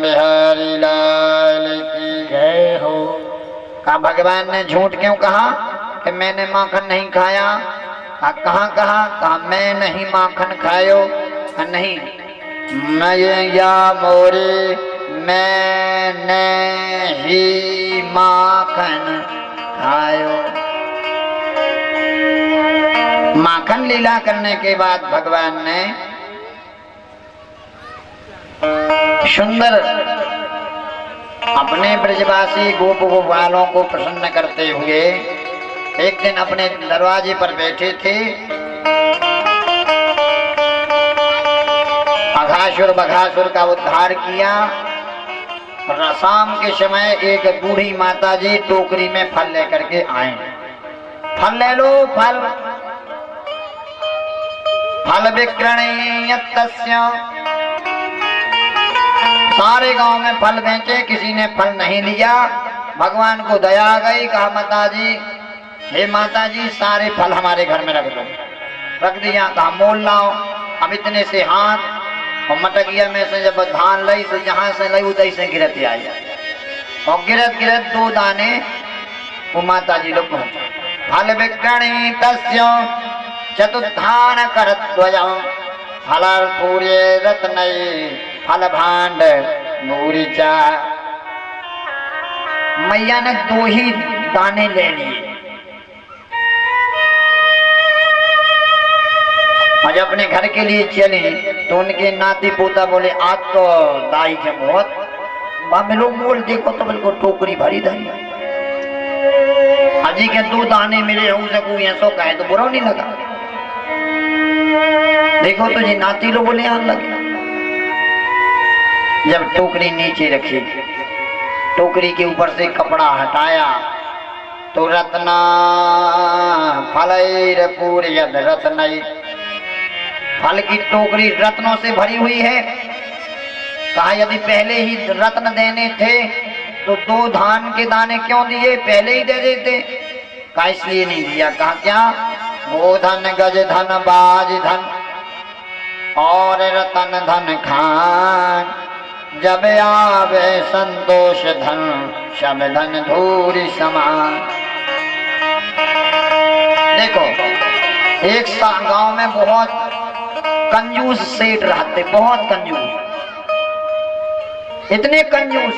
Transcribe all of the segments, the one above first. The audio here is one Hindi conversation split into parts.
बिहारी लाल की जय हो। का भगवान ने झूठ क्यों कहा कि मैंने माखन नहीं खाया? कहाँ कहा? कहा मैं नहीं माखन खायो नहीं, मैं या मोरे मैंने ही माखन खायो। माखन लीला करने के बाद भगवान ने सुंदर अपने ब्रजवासी गोप गोपालों को प्रसन्न करते हुए एक दिन अपने दरवाजे पर बैठे थे। अघासुर बघासुर का उद्धार किया। शाम के समय एक बूढ़ी माताजी टोकरी में फल लेकर के आए। फल ले लो, फल फल विक्रयतस्य। सारे गांव में फल बेचे, किसी ने फल नहीं लिया। भगवान को दया आ गई। कहा माताजी, हे माताजी, सारे फल हमारे घर में रख दो। रख दिया। कहा मोल लाओ। अब इतने से हाथ और मटकिया में से जब धान लई तो जहां से लई उतई से गिरत आई और गिरत गिरत 2 दाने वो माताजी लोग पहुंचे। फल विक्रयतस्य चतुर्धान करध्वजं फलपूर्य रत्नये फल भांड मूरिचा। मैया ने 2 ही दाने ले लिए और जब अपने घर के लिए चले तो उनके नाती पोता बोले आज तो दाई के बहुत मिलो मोल देखो तो बिल्कुल टोकरी भरी धरी। अजी के 2 दाने मिले हो सकू ऐसो कहे तो बुरा नहीं लगा। देखो तो जी नाती लोग बोले आने लगे। जब टोकरी नीचे रखी, टोकरी के ऊपर से कपड़ा हटाया तो रत्ना फलैर पूर्यद रत्नई, फल की टोकरी रत्नों से भरी हुई है। कहा यदि पहले ही रत्न देने थे तो 2 धान के दाने क्यों दिए, पहले ही दे देते। कहा इसलिए नहीं दिया। कहा क्या? गोधन गज धन बाज धन और रतन धन खान, जब आवे संतोष धन सब धन धूरी समान। देखो एक गांव में बहुत कंजूस सेठ रहते, बहुत कंजूस, इतने कंजूस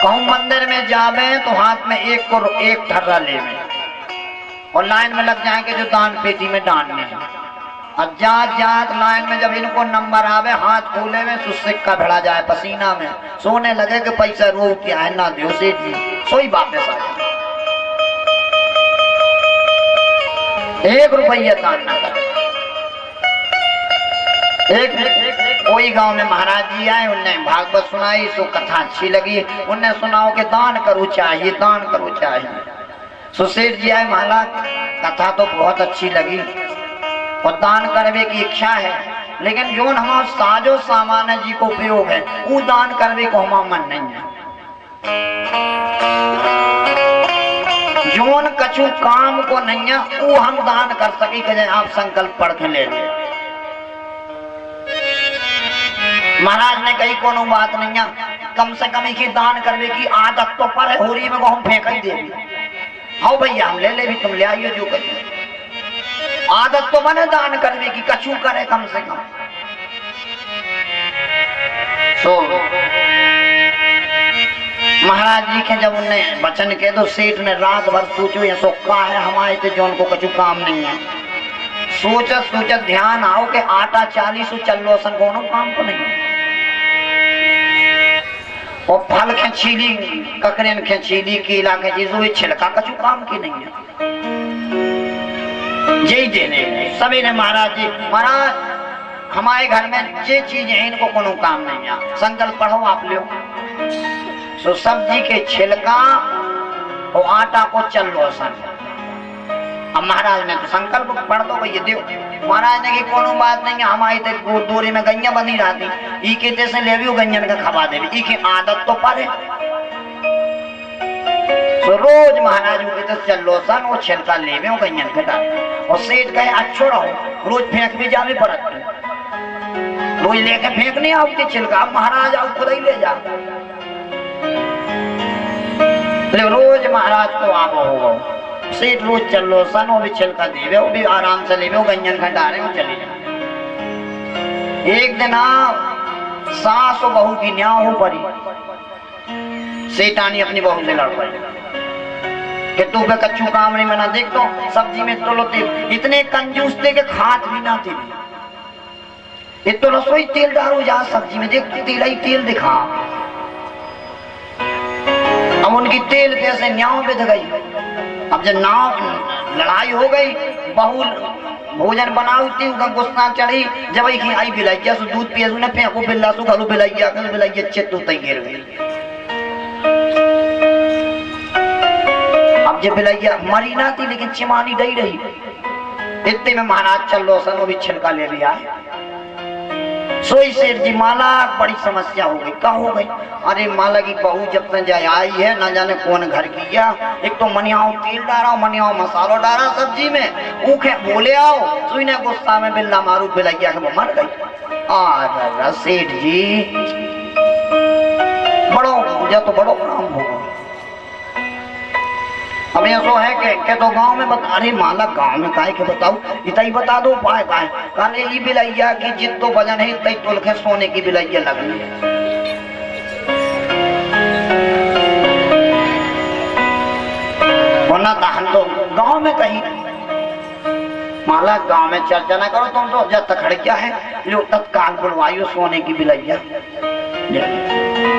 कहूं मंदिर में जावे तो हाथ में एक ठर्रा ले और लाइन में लग जाएंगे जो दान पेटी में डालने हैं। और जात जात लाइन में जब इनको नंबर आवे हाथ खोले में तो सिक्का भिड़ा जाए पसीना में, सोने लगे कि पैसा रो क्या है ना दो सेठ जी, सोई वापस आ जाए। 1 रुपया दान ना करे। एक कोई गांव में महाराज जी आए, उनने भागवत सुनाई तो कथा अच्छी लगी। उनने सुनाओ कि दान करो चाहिए, दान करो चाहिए। सुशेठ जी आए, महाराज कथा तो बहुत अच्छी लगी और दान करने की इच्छा है, लेकिन जो हमारा साजो सामान जी को उपयोग है वो दान करने को हमारा मन नहीं है। जोन कछु काम को नहीं है वो हम दान कर सके कि आप संकल्प पढ़ के ले ले। महाराज ने कही कोनो बात नहीं है, कम से कम एक दान करने की आदत तो पर है, होरी में को हम फेंक ही दे। हाँ भैया हम ले भी, तुम ले आइयो जो कहिए। आदत तो बने दान करने की, कछु करे कम से कम। सो महाराज जी के जब उन्हें वचन के तो सेठ ने रात भर सोचो ये सोखा है हमारे थे जो उनको कछु काम नहीं है। सोचत सोचत ध्यान आओ के आटा 40 चलो सन कोनो काम को नहीं है। और फल के छीली ककरेन के छीली केला के चीजों छिलका कछु काम की नहीं है। जय देने सभी ने महाराज जी, महाराज हमारे घर में ये चीज है इनको कोनो काम नहीं है, संकल्प पढ़ो आप लोग। सो सब्जी के छिलका और आटा को चलो सन। अब महाराज ने तो संकल्प पढ़ दो भैया देव। महाराज ने की कोनो बात नहीं है, हमारी तो दूरी में गैया बनी रहती, ई के जैसे ले भी गैयन का खबा दे, ई की आदत तो पर है। तो रोज महाराज तो चलो सन वो छिलका ले गैयन के डाल और सेठ गए अच्छो रहो, रोज फेंक भी जावे पड़त, रोज लेके फेंकने आओ के छिलका, महाराज आओ खुद ही ले जा। रोज महाराज तो आप हो सेठ रोज चल लो सन, वो भी छिलका दे, वो भी आराम से ले, वो गंजन खंडा रहे हो चले जाओ। एक दिन सास और बहू की न्याय हो पड़ी, सेठानी अपनी बहू से लड़ पड़ी कि तू पे कच्चू काम नहीं बना, देख तो सब्जी में तो तेल, इतने कंजूस थे कि खात भी ना थे, ये तो रसोई तेल डालो जा सब्जी में, देख तो तेल ही तेल दिखा। अब उनकी तेल कैसे न्याव बिध गई। अब जब नाव लड़ाई हो गई, बहू भोजन बनाती गुस्सा चढ़ी, जब आई बिलाइया सो दूध पिया ने फेंको बिल्ला सो घलो बिलाइया चित तो तई गिर गई। अब जब बिलाइया मरी ना थी लेकिन चिमानी दई रही, इतने में महाराज चल लो सन, वो भी छिलका ले लिया। सोई सेठ जी माला बड़ी समस्या हो गई। क्या हो गई? अरे माला की बहू जब से जाए आई है, ना जाने कौन घर किया, एक तो मनियाओ तेल डाला, मनियाओ मसालो डाला सब्जी में, ऊखे बोले आओ, सुई ने गुस्सा में बिल्ला मारू बिलैया के मर गई। आ सेठ जी बड़ो मुझे तो बड़ो काम होगा। अब ऐसो है कि तो गांव में बता, अरे माला गांव में काहे के बताऊ, इतना बता दो पाए पाए काले ये बिलैया की जित तो वजन है इतना तोल के सोने की बिलैया लग रही है। वरना हम तो गांव में कहीं माला गांव में चर्चा ना करो तुम तो, जब तक खड़किया है लो तत्काल बुलवाइयो सोने की बिलैया।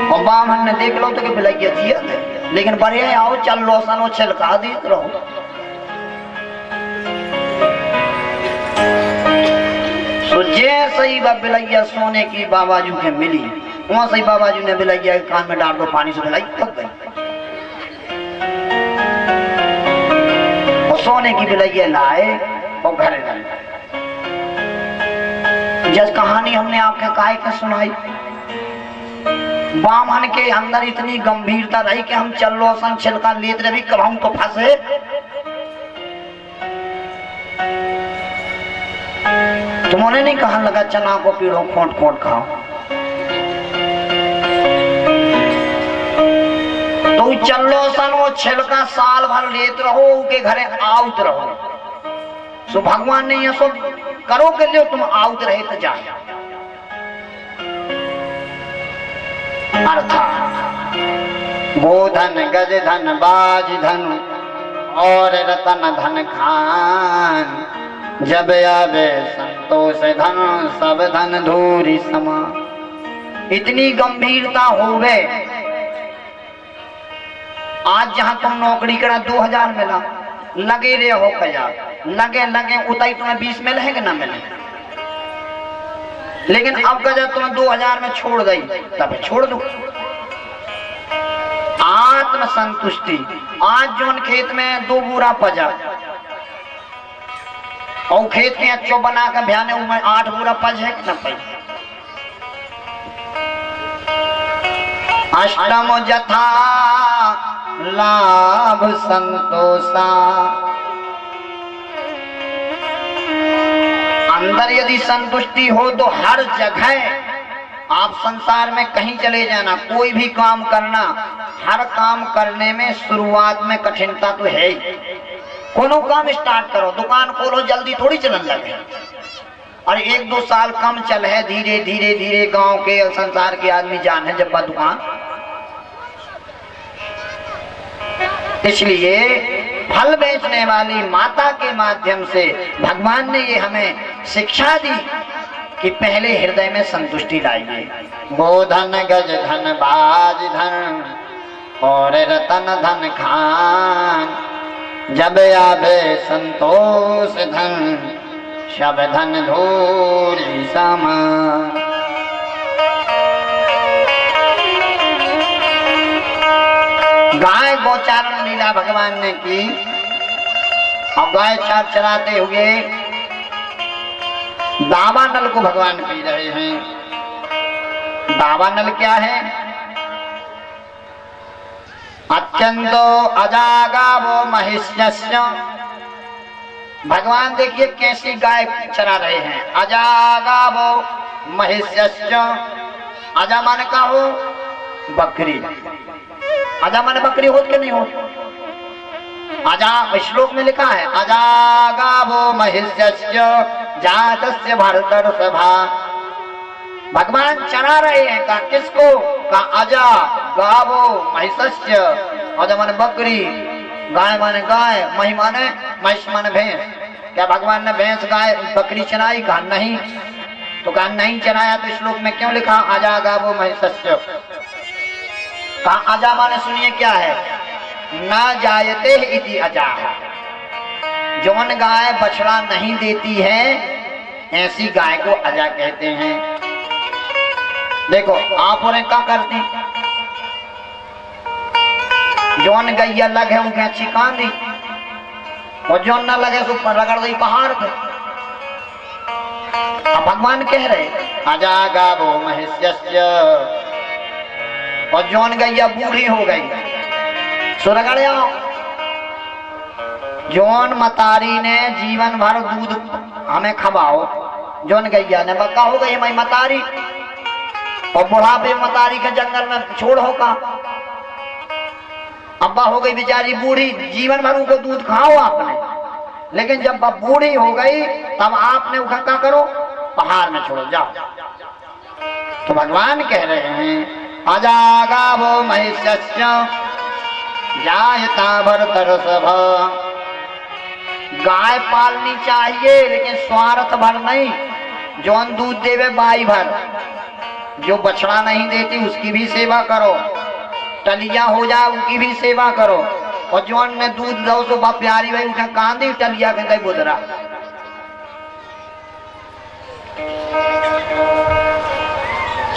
और बामन ने देख लो तो कि बिलैया जिया थे, लेकिन बड़े आओ चल लो सन, वो छिलका देख रहो। सो जैसे ही बिलैया सोने की बाबाजू के मिली, वहां से बाबाजू ने बिलैया के कान में डाल दो पानी से, बिलाई थक गई। और सोने की बिलैया लाए और घर डाल। जब कहानी हमने आपके काय के सुनाई, बामन के अंदर इतनी गंभीरता रही कि हम चल लो सन छिलका लेते रही, कब हम तो फंसे। तुमने नहीं कहा लगा चना को पीड़ो खोट खोट खाओ, तो चल लो सन वो छिलका साल भर लेते रहो, के घरे आउत रहो। सो भगवान ने ये सब करो के लिए तुम आउत रहे तो जाए। अर्थात गोधन गज धन बाज धन और रतन धन खान, जब आवे संतोष धन सब धन धूरी समा। इतनी गंभीरता हो गए, आज जहां तुम नौकरी करा 2000 मिला, लगे रहे हो कया लगे लगे उताई तुम्हें 20 मिले है कि ना मिले, लेकिन अब गजा तुम्हें 2000 में छोड़ गई, तब छोड़ दो। आत्म संतुष्टि। आज जोन खेत में 2 बूरा पजा और खेत के अच्छो बना कर भयाने में 8 बूरा पज है कि ना पज। अष्टम जथा लाभ संतोषा। अंदर यदि संतुष्टि हो तो हर जगह आप संसार में कहीं चले जाना, कोई भी काम करना, हर काम करने में शुरुआत में कठिनता तो है ही। कोनो काम स्टार्ट करो, दुकान खोलो, जल्दी थोड़ी चलन लगे। और 1-2 साल कम चल है, धीरे धीरे धीरे गांव के संसार के आदमी जान है जब दुकान। इसलिए फल बेचने वाली माता के माध्यम से भगवान ने ये हमें शिक्षा दी कि पहले हृदय में संतुष्टि लाइए। गोधन गज धन बाज धन और रतन धन खान, जब आवे संतोष धन सब धन धूरी समान। गाय गोचारण लीला भगवान ने की। और गाय चार चराते हुए दावानल को भगवान पी रहे हैं। दावानल क्या है? अत्यंतो अजागावो महिष्यस्य। भगवान देखिए कैसी गाय चरा रहे हैं। अजागावो महिष्यश्च। अजा माने का हो? बकरी। अजा माने बकरी हो कि नहीं हो? अजा श्लोक में लिखा है अजा गावो महिष्यश्च जातस्य भरतर्षभा। भगवान चरा रहे हैं का किसको? का अजा गावो महिष्यश्च। अजा माने बकरी, गाय माने गाय, मही माने महिष माने भैंस। क्या भगवान ने भैंस गाय बकरी चराई? कहा नहीं। तो कहा नहीं चराया तो श्लोक में क्यों लिखा अजा गावो महिष्यश्च? कहा अजा माने सुनिए क्या है? ना जायते इति अजा। जौन गाय बछड़ा नहीं देती है ऐसी गाय को अजा कहते हैं। देखो आप और क्या करती? जौन गैया लगे उनके अच्छी कांदी और जौन ना लगे सो रगड़ दी पहाड़ पे। अब भगवान कह रहे अजा गावो महिष्यस्य। और जौन गैया बूढ़ी हो गई सो रगड़ आओ। जौन मतारी ने जीवन भर दूध हमें खवाओ, जौन गैया ने बक्का हो गई हमारी मतारी, और बुढ़ापे मतारी के जंगल में छोड़ होगा। अब्बा हो गई बेचारी बूढ़ी, जीवन भर उनको दूध खाओ आपने, लेकिन जब बूढ़ी हो गई तब आपने उठा क्या करो? पहाड़ में छोड़ो जाओ। तो भगवान कह रहे हैं अजा गावो महिष्यश्च जायता भरतर्षभा। गाय पालनी चाहिए लेकिन स्वार्थ भर नहीं। जौन दूध देवे बाई भर, जो बछड़ा नहीं देती उसकी भी सेवा करो, टलिया हो जाए उनकी भी सेवा करो, और जौन ने दूध दो सो बा प्यारी भाई उठा कांदी टलिया के दई बुदरा।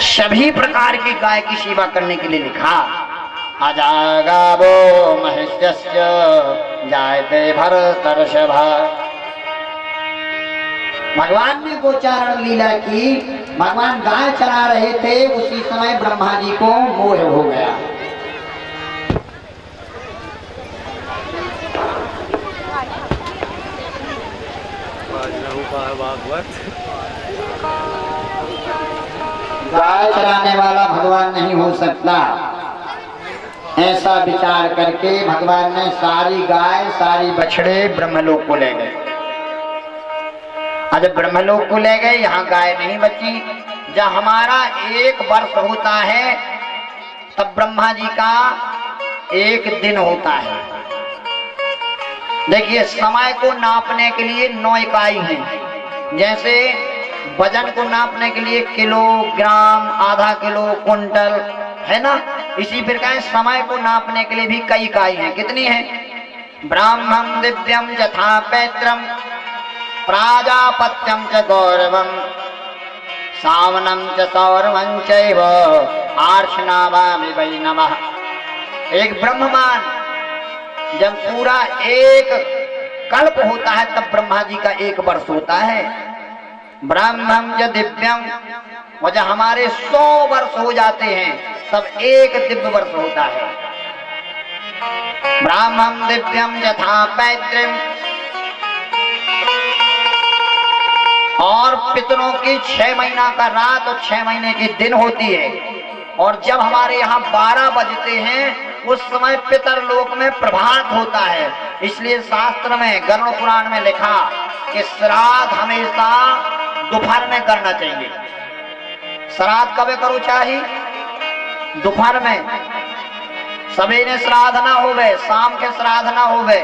सभी प्रकार की गाय की सेवा करने के लिए लिखा अजा गावो महिष्यश्च जायते भरतर्षभा। भगवान ने गोचारण लीला की। भगवान गाय चरा रहे थे, उसी समय ब्रह्मा जी को मोह हो गया। गाय चराने वाला भगवान नहीं हो सकता, ऐसा विचार करके भगवान ने सारी गाय सारी बछड़े ब्रह्मलोक को ले गए। जब ब्रह्मलोक को ले गए यहाँ गाय नहीं बची। जब हमारा 1 वर्ष होता है तब ब्रह्मा जी का 1 दिन होता है। देखिए समय को नापने के लिए 9 इकाई हैं। जैसे वजन को नापने के लिए किलो, ग्राम, आधा किलो, कुंटल, है ना। इसी प्रकार समय को नापने के लिए भी कई इकाई हैं। कितनी है? ब्राह्मण दिव्यम यथा पैत्रम प्राजापत्यम च गौरवम सावनम च सौरवं चैव आर्षनावामि वै नमः। एक ब्रह्ममान जब पूरा 1 कल्प होता है तब ब्रह्मा जी का 1 वर्ष होता है। ब्राह्मण च दिव्यम, और जब हमारे 100 वर्ष हो जाते हैं तब 1 दिव्य वर्ष होता है। ब्राह्मण दिव्यम यथा पैतृम, और पितरों की 6 महीना का रात और 6 महीने की दिन होती है। और जब हमारे यहाँ 12 बजते हैं उस समय पितर लोक में प्रभात होता है। इसलिए शास्त्र में गरुड़ पुराण में लिखा कि श्राद्ध हमेशा दोपहर में करना चाहिए। श्राद्ध कब करो चाहिए? दोपहर में। सवेरे श्राद्ध ना होवे, शाम के श्राद्ध ना होवे।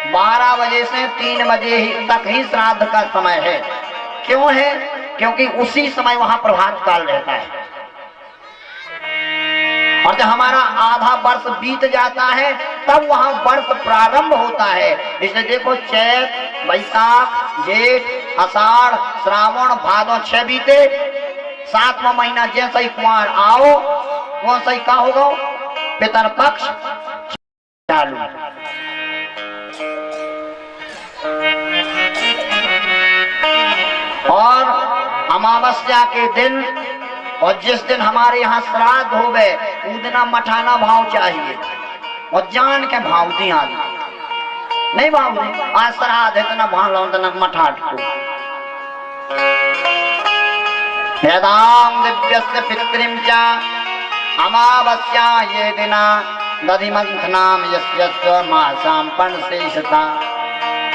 12 बजे से 3 बजे तक ही श्राद्ध का समय है। क्यों है? क्योंकि उसी समय वहां प्रभात काल रहता है। और जब हमारा आधा वर्ष बीत जाता है तब वहां वर्ष प्रारंभ होता है। इसलिए देखो चैत, वैशाख, जेठ, आषाढ़, श्रावण, भादो 6 बीते, 7वां महीना जैसे ही कुआर आओ वैसे ही क्या होगा? पितरपक्ष चालू। और अमावस्या के दिन और जिस दिन हमारे यहाँ श्राद्ध हो गए उस दिन मठाना भाव चाहिए, और जान के भाव दिया नहीं भाव आज श्राद्ध इतना भाव लो इतना मठाट को। यदां दिव्यस्य पितृं च अमावस्या ये दिना दधिमंथनाम यस्य मासां पंसेशता।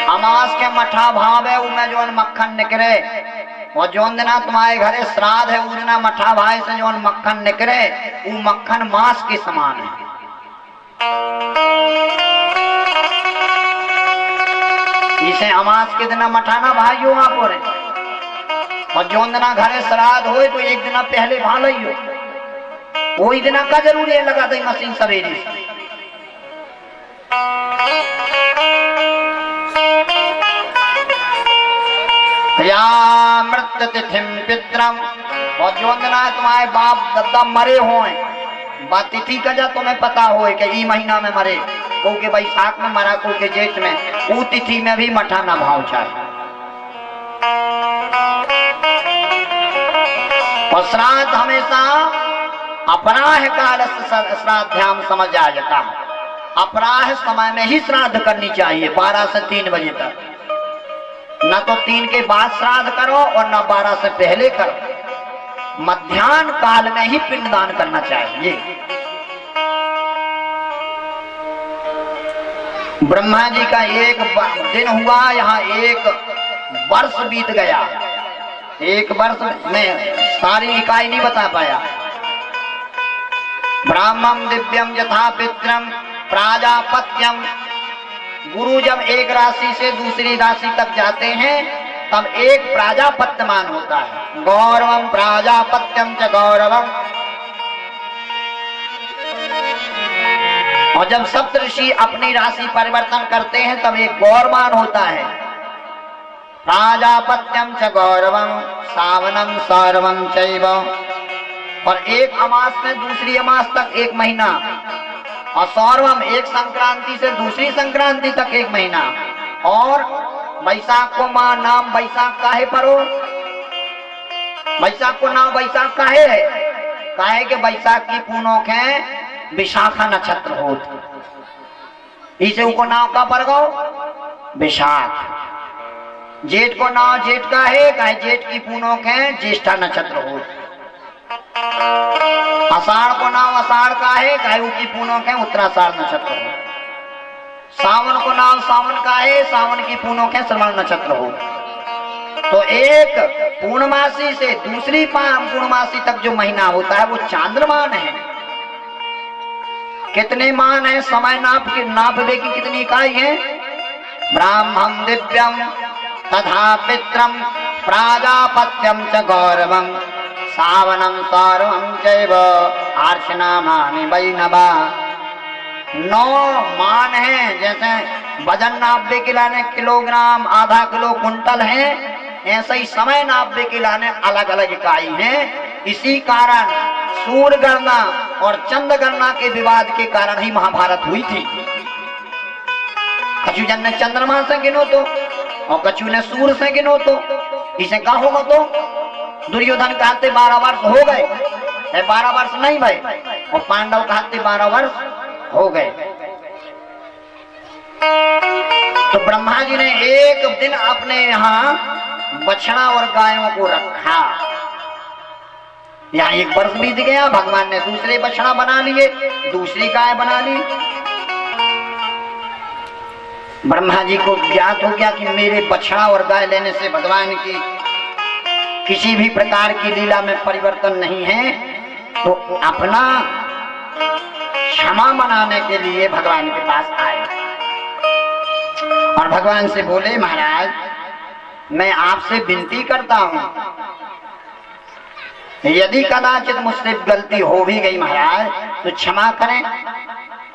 अमास के मठा भाव है उनमें जो मक्खन निकले, और जोन दिना तुम्हारे घरे श्राद्ध है उस दिना मठा भाई से जो मक्खन निकले वो मक्खन मांस के समान है। इसे अमास के दिना मठाना भाइयों आप हो रहे, और जो दिना घरे श्राद्ध हो तो एक दिना पहले भाल हो, वही दिना का जरूरी है लगा दे मशीन सवेरे से। या मृत तिथिम पित्रम, और जो दिना तुम्हारे बाप दादा मरे होए बात तिथि का जा तुम्हें पता हो कि ई महीना में मरे, को के बैसाख में मरा, को के जेठ में, वो तिथि में भी मठाना भाव चाहिए। और श्राद्ध हमेशा अपराह काल श्राद्धाम समझ आ जाता है, अपराह समय में ही श्राद्ध करनी चाहिए 12 से 3 बजे तक, न तो 3 के बाद श्राद्ध करो और न 12 से पहले करो, मध्याह्न काल में ही पिंडदान करना चाहिए। ब्रह्मा जी का एक दिन हुआ, यहाँ 1 वर्ष बीत गया, 1 वर्ष में सारी इकाई नहीं बता पाया। ब्राह्मण दिव्यम यथा पित्रम प्राजापत्यम, गुरु जब एक राशि से दूसरी राशि तक जाते हैं तब एक प्राजापत्यमान होता है। गौरवम प्राजापत्यम च गौरवम, और जब सप्तऋषि अपनी राशि परिवर्तन करते हैं तब एक गौरवान होता है। प्राजापत्यम च गौरवम सावनम सौरवम चैव, और एक अमास से दूसरी अमास तक 1 महीना, और सौरवम एक संक्रांति से दूसरी संक्रांति तक 1 महीना। और बैसाख को मां नाम बैसाख काहे परो, बैसाख को नाम बैसाख काहे है, काहे के बैसाख की पूनों के विशाखा नक्षत्र होत, इसे उनको नाम का पर गो विशाख। जेठ को नाम जेठ का है, काहे जेठ की पूनों के ज्येष्ठा नक्षत्र होत। आषाढ़ को नाम आषाढ़ का है, काहे उनकी पूनों के उत्तराषाढ़ नक्षत्र हो। सावन को नाम सावन का है, सावन की पूनों के श्रवण नक्षत्र हो। तो एक पूर्णमासी से दूसरी पूर्णमासी तक जो महीना होता है वो चांद्रमान है। कितने मान है, समय नाप दे की कितनी इकाई है। ब्राह्मण दिव्यम तथा पित्रम प्राजापत्यम च गौरवम सावनम सौरवम चैव आर्षनामानि वैनवा। 9 मान है, जैसे वजन नापने के लाने किलोग्राम, आधा किलो, कुंटल है, ऐसे ही समय नापने के लाने अलग अलग इकाई है। इसी कारण सूर्य गणना और चंद्र गणना के विवाद के कारण ही महाभारत हुई थी। कछु जन ने चंद्रमा से गिनो तो, और कछु ने सूर्य से गिनो तो, इसे क्या होगा तो दुर्योधन कहते 12 वर्ष हो गए, 12 वर्ष नहीं भाई, और पांडव कहते 12 वर्ष हो गए। तो ब्रह्मा जी ने एक दिन अपने यहाँ बछड़ा और गायों को रखा। यहाँ 1 वर्ष बीत गया, भगवान ने दूसरे बछड़ा बना लिए, दूसरी गाय बना ली। ब्रह्मा जी को ज्ञात हो गया कि मेरे बछड़ा और गाय लेने से भगवान की किसी भी प्रकार की लीला में परिवर्तन नहीं है। तो अपना क्षमा मनाने के लिए भगवान के पास आए और भगवान से बोले, महाराज मैं आपसे विनती करता हूं, यदि कदाचित मुझसे गलती हो भी गई महाराज तो क्षमा करें,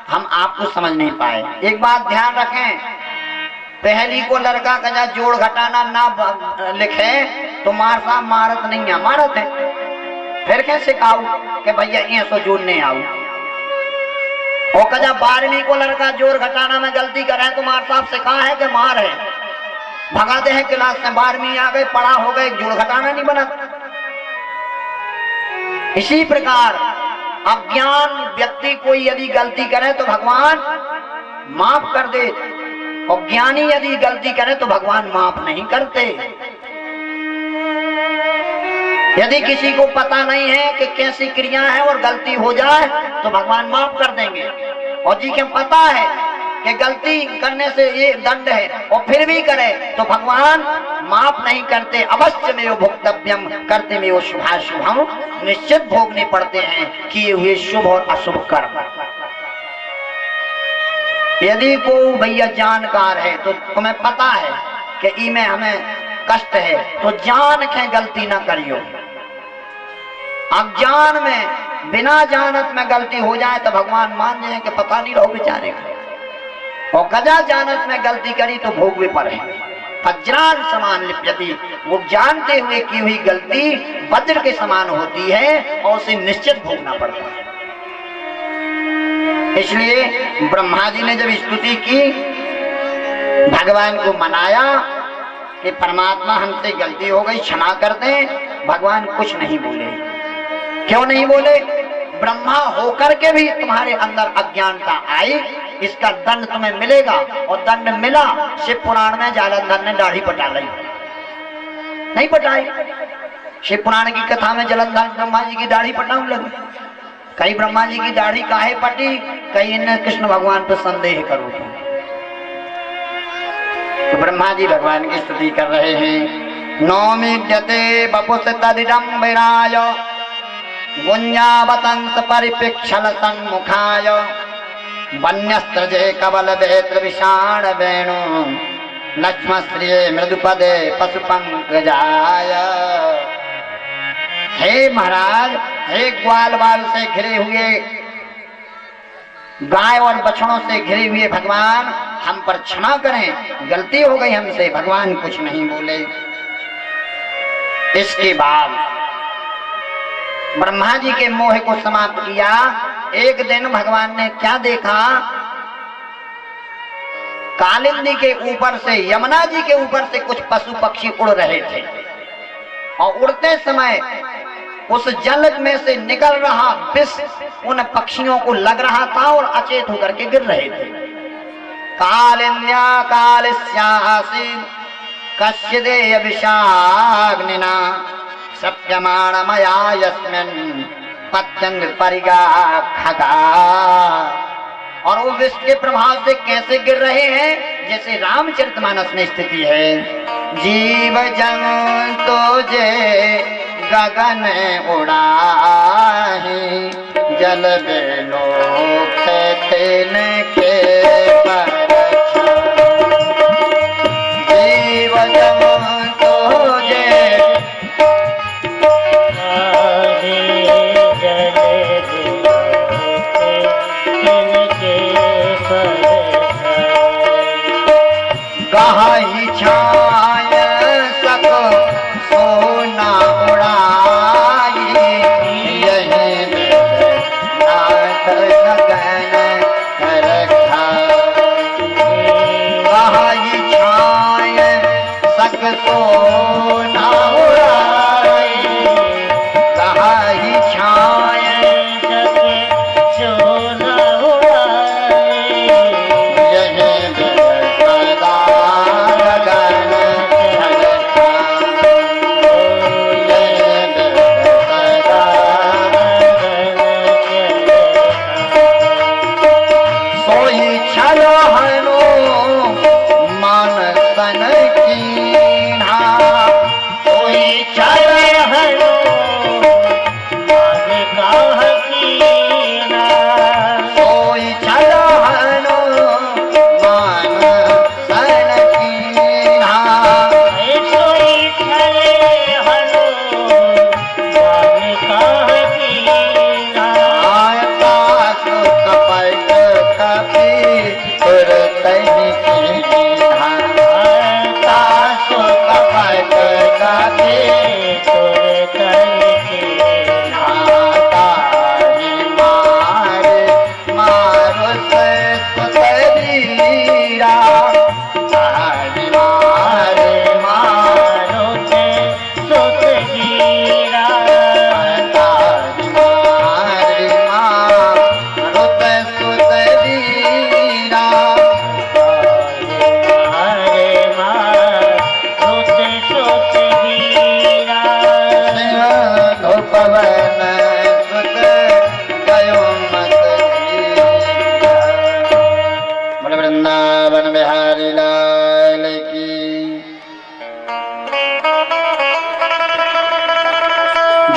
हम आपको समझ नहीं पाए। एक बात ध्यान रखें, पहली को लड़का का जोड़ घटाना ना लिखे तो मार साहब मारत नहीं है, मारत है। फिर कैसे कहूं कि भैया ये सो जोड़ने आऊ, और कजा 12वीं को लड़का जोड़ घटाना में गलती करे तो मार साहब से कहा है कि मार है, भगाते हैं क्लास में, 12वीं आ गए, पढ़ा हो गए, जोड़ घटाना नहीं बना। इसी प्रकार अज्ञान व्यक्ति कोई यदि गलती करे तो भगवान माफ कर दे, और ज्ञानी यदि गलती करे तो भगवान माफ नहीं करते। यदि किसी को पता नहीं है कि कैसी क्रिया है और गलती हो जाए तो भगवान माफ कर देंगे, और जी के पता है कि गलती करने से ये दंड है और फिर भी करे तो भगवान माफ नहीं करते। अवश्य में वो भोक्तव्यम करते में वो शुभाशुभम, निश्चित भोगने पड़ते हैं किए हुए शुभ और अशुभ कर्म। यदि को भैया जानकार है तो तुम्हें पता है कि इमें हमें कष्ट है तो जान के गलती ना करियो। अज्ञान में बिना जानत में गलती हो जाए तो भगवान मान जाए कि पता नहीं रहो बेचारे को, और गजा जानत में गलती करी तो भोग भी पड़े। वज्रान समान लिप्यति, वो जानते हुए की हुई गलती वज्र के समान होती है और उसे निश्चित भोगना पड़ता है। इसलिए ब्रह्मा जी ने जब स्तुति की, भगवान को मनाया कि परमात्मा हमसे गलती हो गई क्षमा कर दें, भगवान कुछ नहीं बोले। क्यों नहीं बोले? ब्रह्मा होकर के भी तुम्हारे अंदर अज्ञानता आई, इसका दंड तुम्हें मिलेगा। और दंड मिला। शिव पुराण में जालंधर ने दाढ़ी पटा ली, नहीं पटाई। शिव पुराण की कथा में जलंधर ब्रह्मा जी की दाढ़ी पटाने लगे। कई ब्रह्मा जी की दाढ़ी काहे पटी, कई इन्हें कृष्ण भगवान पर संदेह करो। तो ब्रह्मा जी भगवान की स्तुति कर रहे हैं। नौमिद्यते बपुस तदिडम्बराय गुंजावतंस परिपिक्षल सन्मुखाय वन्यस्त्रजे कवल वेत्र विषाण वेणु लक्ष्मश्रिये मृदुपदे पशुपंकजाय। हे महाराज, हे ग्वाल बाल से घिरे हुए, गाय और बछड़ों से घिरे हुए भगवान, हम पर क्षमा करें, गलती हो गई हमसे। भगवान कुछ नहीं बोले। इसके बाद ब्रह्मा जी के मोह को समाप्त किया। एक दिन भगवान ने क्या देखा, कालिंदी के ऊपर से, यमुना जी के ऊपर से कुछ पशु पक्षी उड़ रहे थे, और उड़ते समय उस जल में से निकल रहा विष उन पक्षियों को लग रहा था और अचेत होकर के गिर रहे थे। कालिन्या कालिस्यासि कश्चिदेय विषाग्निना सप्यमाणमया यस्मिन् पत्यंग परिगा खगा। और वो विष के प्रभाव से कैसे गिर रहे हैं, जैसे रामचरितमानस में स्थिति है। जीव जंतु जे गगन उड़ाही जल बेलो खेन के परछा। जीव जंतु जे गाही छाय सक सोना उड़ाई यही नाथ गगन कर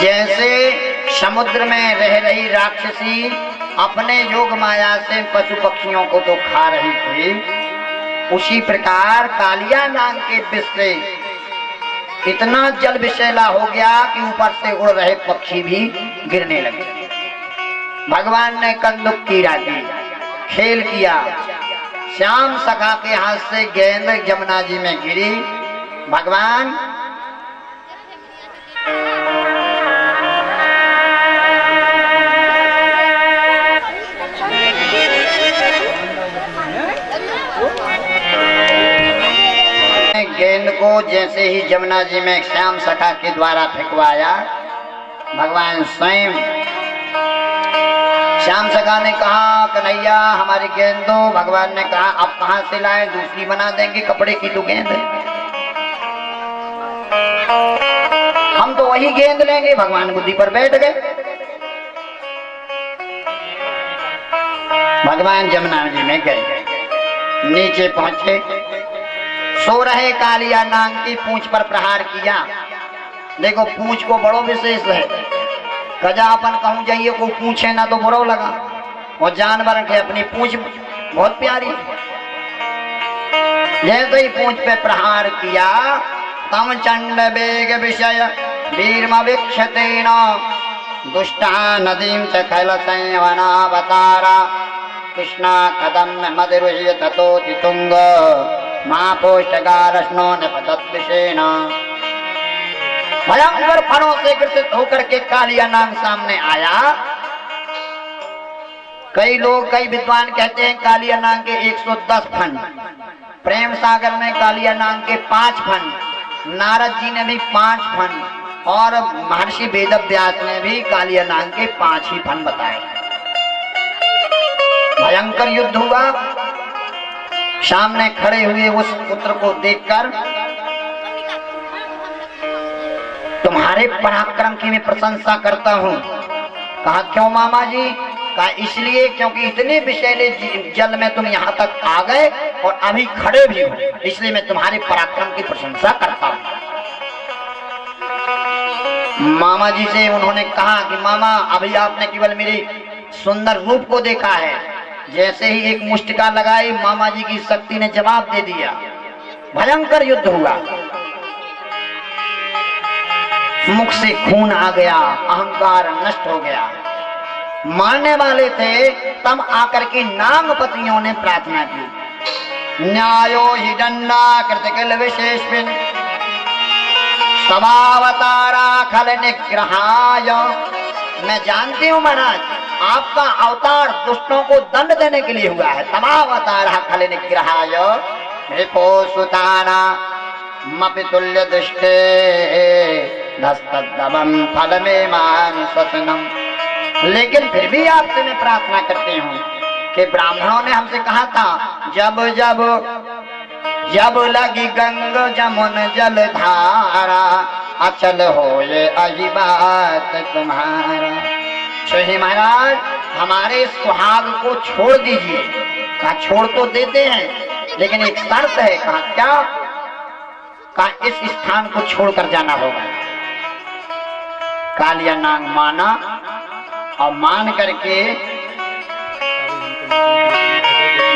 जैसे समुद्र में रह रही राक्षसी अपने योग माया से पशु पक्षियों को तो खा रही थी, उसी प्रकार कालिया नाग के विष से इतना जल विषैला हो गया कि ऊपर से उड़ रहे पक्षी भी गिरने लगे। भगवान ने कंदुक की राखी खेल किया, श्याम सखा के हाथ से गेंद जमुना जी में गिरी। भगवान गेंद को जैसे ही जमुना जी में श्याम सखा के द्वारा फेंकवाया, भगवान स्वयं श्याम सखा ने कहा कन्हैया हमारी गेंद दो। भगवान ने कहा अब कहां से लाए, दूसरी बना देंगे, कपड़े की तो गेंद है, हम तो वही गेंद लेंगे। भगवान बुद्धि पर बैठ गए। भगवान जमुना जी में गए, नीचे पहुंचे, सो रहे कालिया नाग की पूंछ पर प्रहार किया। देखो पूंछ को बड़ो विशेष है, गजा अपन कहूं जाइए को पूछे ना तो बुरो लगा, और जानवर के अपनी पूंछ बहुत प्यारी। जैसे ही पूंछ पे प्रहार किया, तम चंड बेग विषय वीरमवीक्षतेन दुष्टा नदीं च खैलसंवनावतारा कृष्णा कदम मदिरुह्य ततोति तुंग मापोष्टगारश्नो निपतद्विषेण। भयंकर फणों से ग्रसित होकर के कालिया नाग सामने आया। कई लोग कई विद्वान कहते हैं कालिया नाग के 110 फन, प्रेम सागर में कालिया नाग के 5 फन, नारद जी ने भी 5 फन, और महर्षि वेदव्यास ने भी कालिया नाग के 5 ही फन बताए। भयंकर युद्ध हुआ। सामने खड़े हुए उस पुत्र को देखकर तुम्हारे पराक्रम की मैं प्रशंसा करता हूँ। कहा क्यों मामा जी? कहा इसलिए क्योंकि इतने विषैले जल में तुम यहाँ तक आ गए और अभी खड़े भी हो, इसलिए मैं तुम्हारे पराक्रम की प्रशंसा करता हूँ। मामा जी से उन्होंने कहा कि मामा अभी आपने केवल मेरे सुंदर रूप को देखा है। जैसे ही एक मुष्टिका लगाई, मामा जी की शक्ति ने जवाब दे दिया। भयंकर युद्ध हुआ, मुख से खून आ गया, अहंकार नष्ट हो गया। मारने वाले थे, तब आकर के नागपतियों ने प्रार्थना की, न्यायो हि दंडा कृतिकल विशेषिन सभावतारा खल निग्रहाय। मैं जानती हूँ महाराज, आपका अवतार दुष्टों को दंड देने के लिए हुआ है। तमावतारा खल निग्रहाय रिपो सुताना मपितुल्य दुष्टे धस्तदमं फल में मान ससनम। लेकिन फिर भी आपसे मैं प्रार्थना करती हूँ कि ब्राह्मणों ने हमसे कहा था, जब जब जब लगी गंग जमुन जल धारा अचल हो ये अहिबात तुम्हारा। सही महाराज हमारे सुहाग को छोड़ दीजिए। कहा छोड़ तो देते हैं, लेकिन एक शर्त है। कहा क्या? कहा इस स्थान को छोड़कर जाना होगा। कालिया नाग माना, और मान करके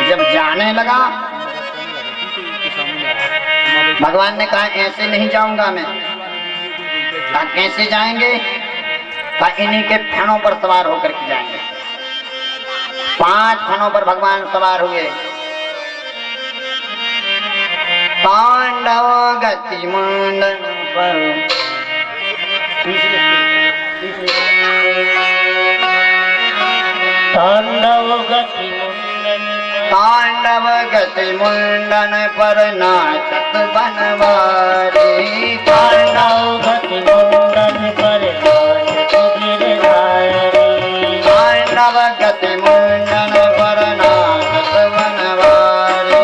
जब जाने लगा, भगवान ने कहा ऐसे नहीं जाऊंगा मैं। कहा कैसे जाएंगे? कहा इन्हीं के फणों पर सवार होकर के जाएंगे। 5 फणों पर भगवान सवार हुए। पांडव गति मुंडन पर तांडव गति मुंडन पर नाचत बनवारी। पांडव गति मुंडन पर नाचत गिरधारी। पांडव गति मुंडन पर नाचत बनवारी।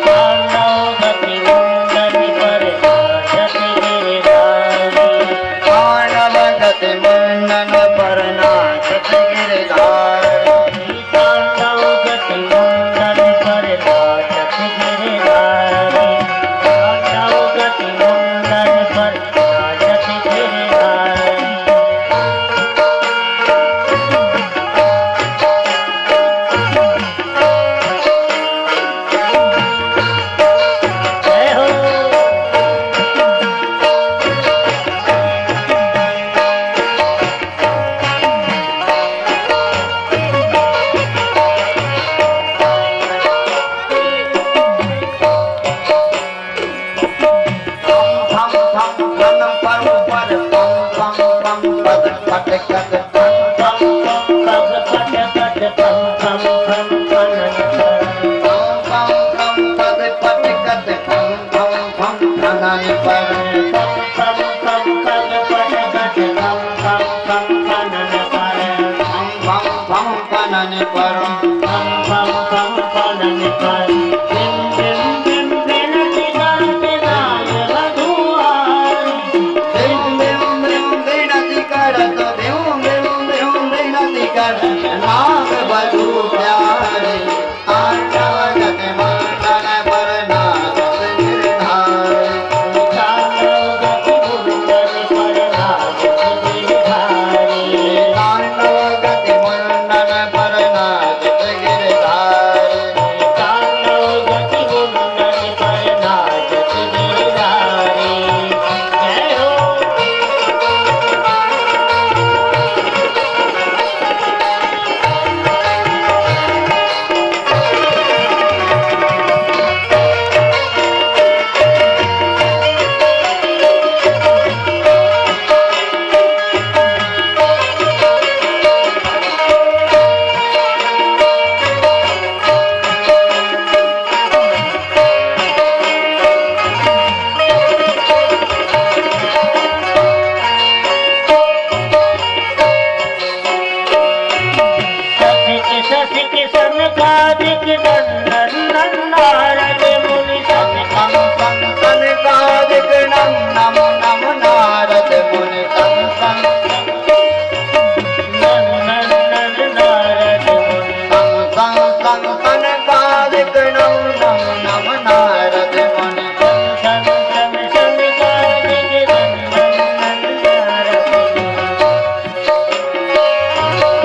पांडव गति मुंडन पर नाचत गिरधारी। पांडव गति मुंडन पर नाचत गिरधारी। पांडव गति मुंडन पर नाचत गिरधारी। पांडव गति मुंडन पर नाचत गिरधारी। पट कट पम पम पग पट कट पम पम पम पनन पर पम पम पद पट कट पम पम पम पनन पर पम पम पम पग पट कट पम पम पम पनन पर पम पम पम पनन पर पम पम पम पनन पर बिम बिम बिम बिनती करते नाम वधुआरी बिम बिम बिम बिनती करत बिम बिम बिम बिनती करत नाम बधु प्यारे तांडव गत मंडन पर नाच गिरधारी तांडव गति मुंडन पर नाच गिरधारी तांडव गति मंडन पर नाच गिरधारी तांडव गति मुंडन पर नाच गिरधारी जय हो ससिक सनकादिक नंदन नंदारद मुनि ससिक नम सन सन कादिक नम नम नम नारद मुनि सन सन नंदन नारद मुनि सन सन सन सन कादिक नम नम नम नारद मुनि सन सन सनकादिक नंदन नारद मुनि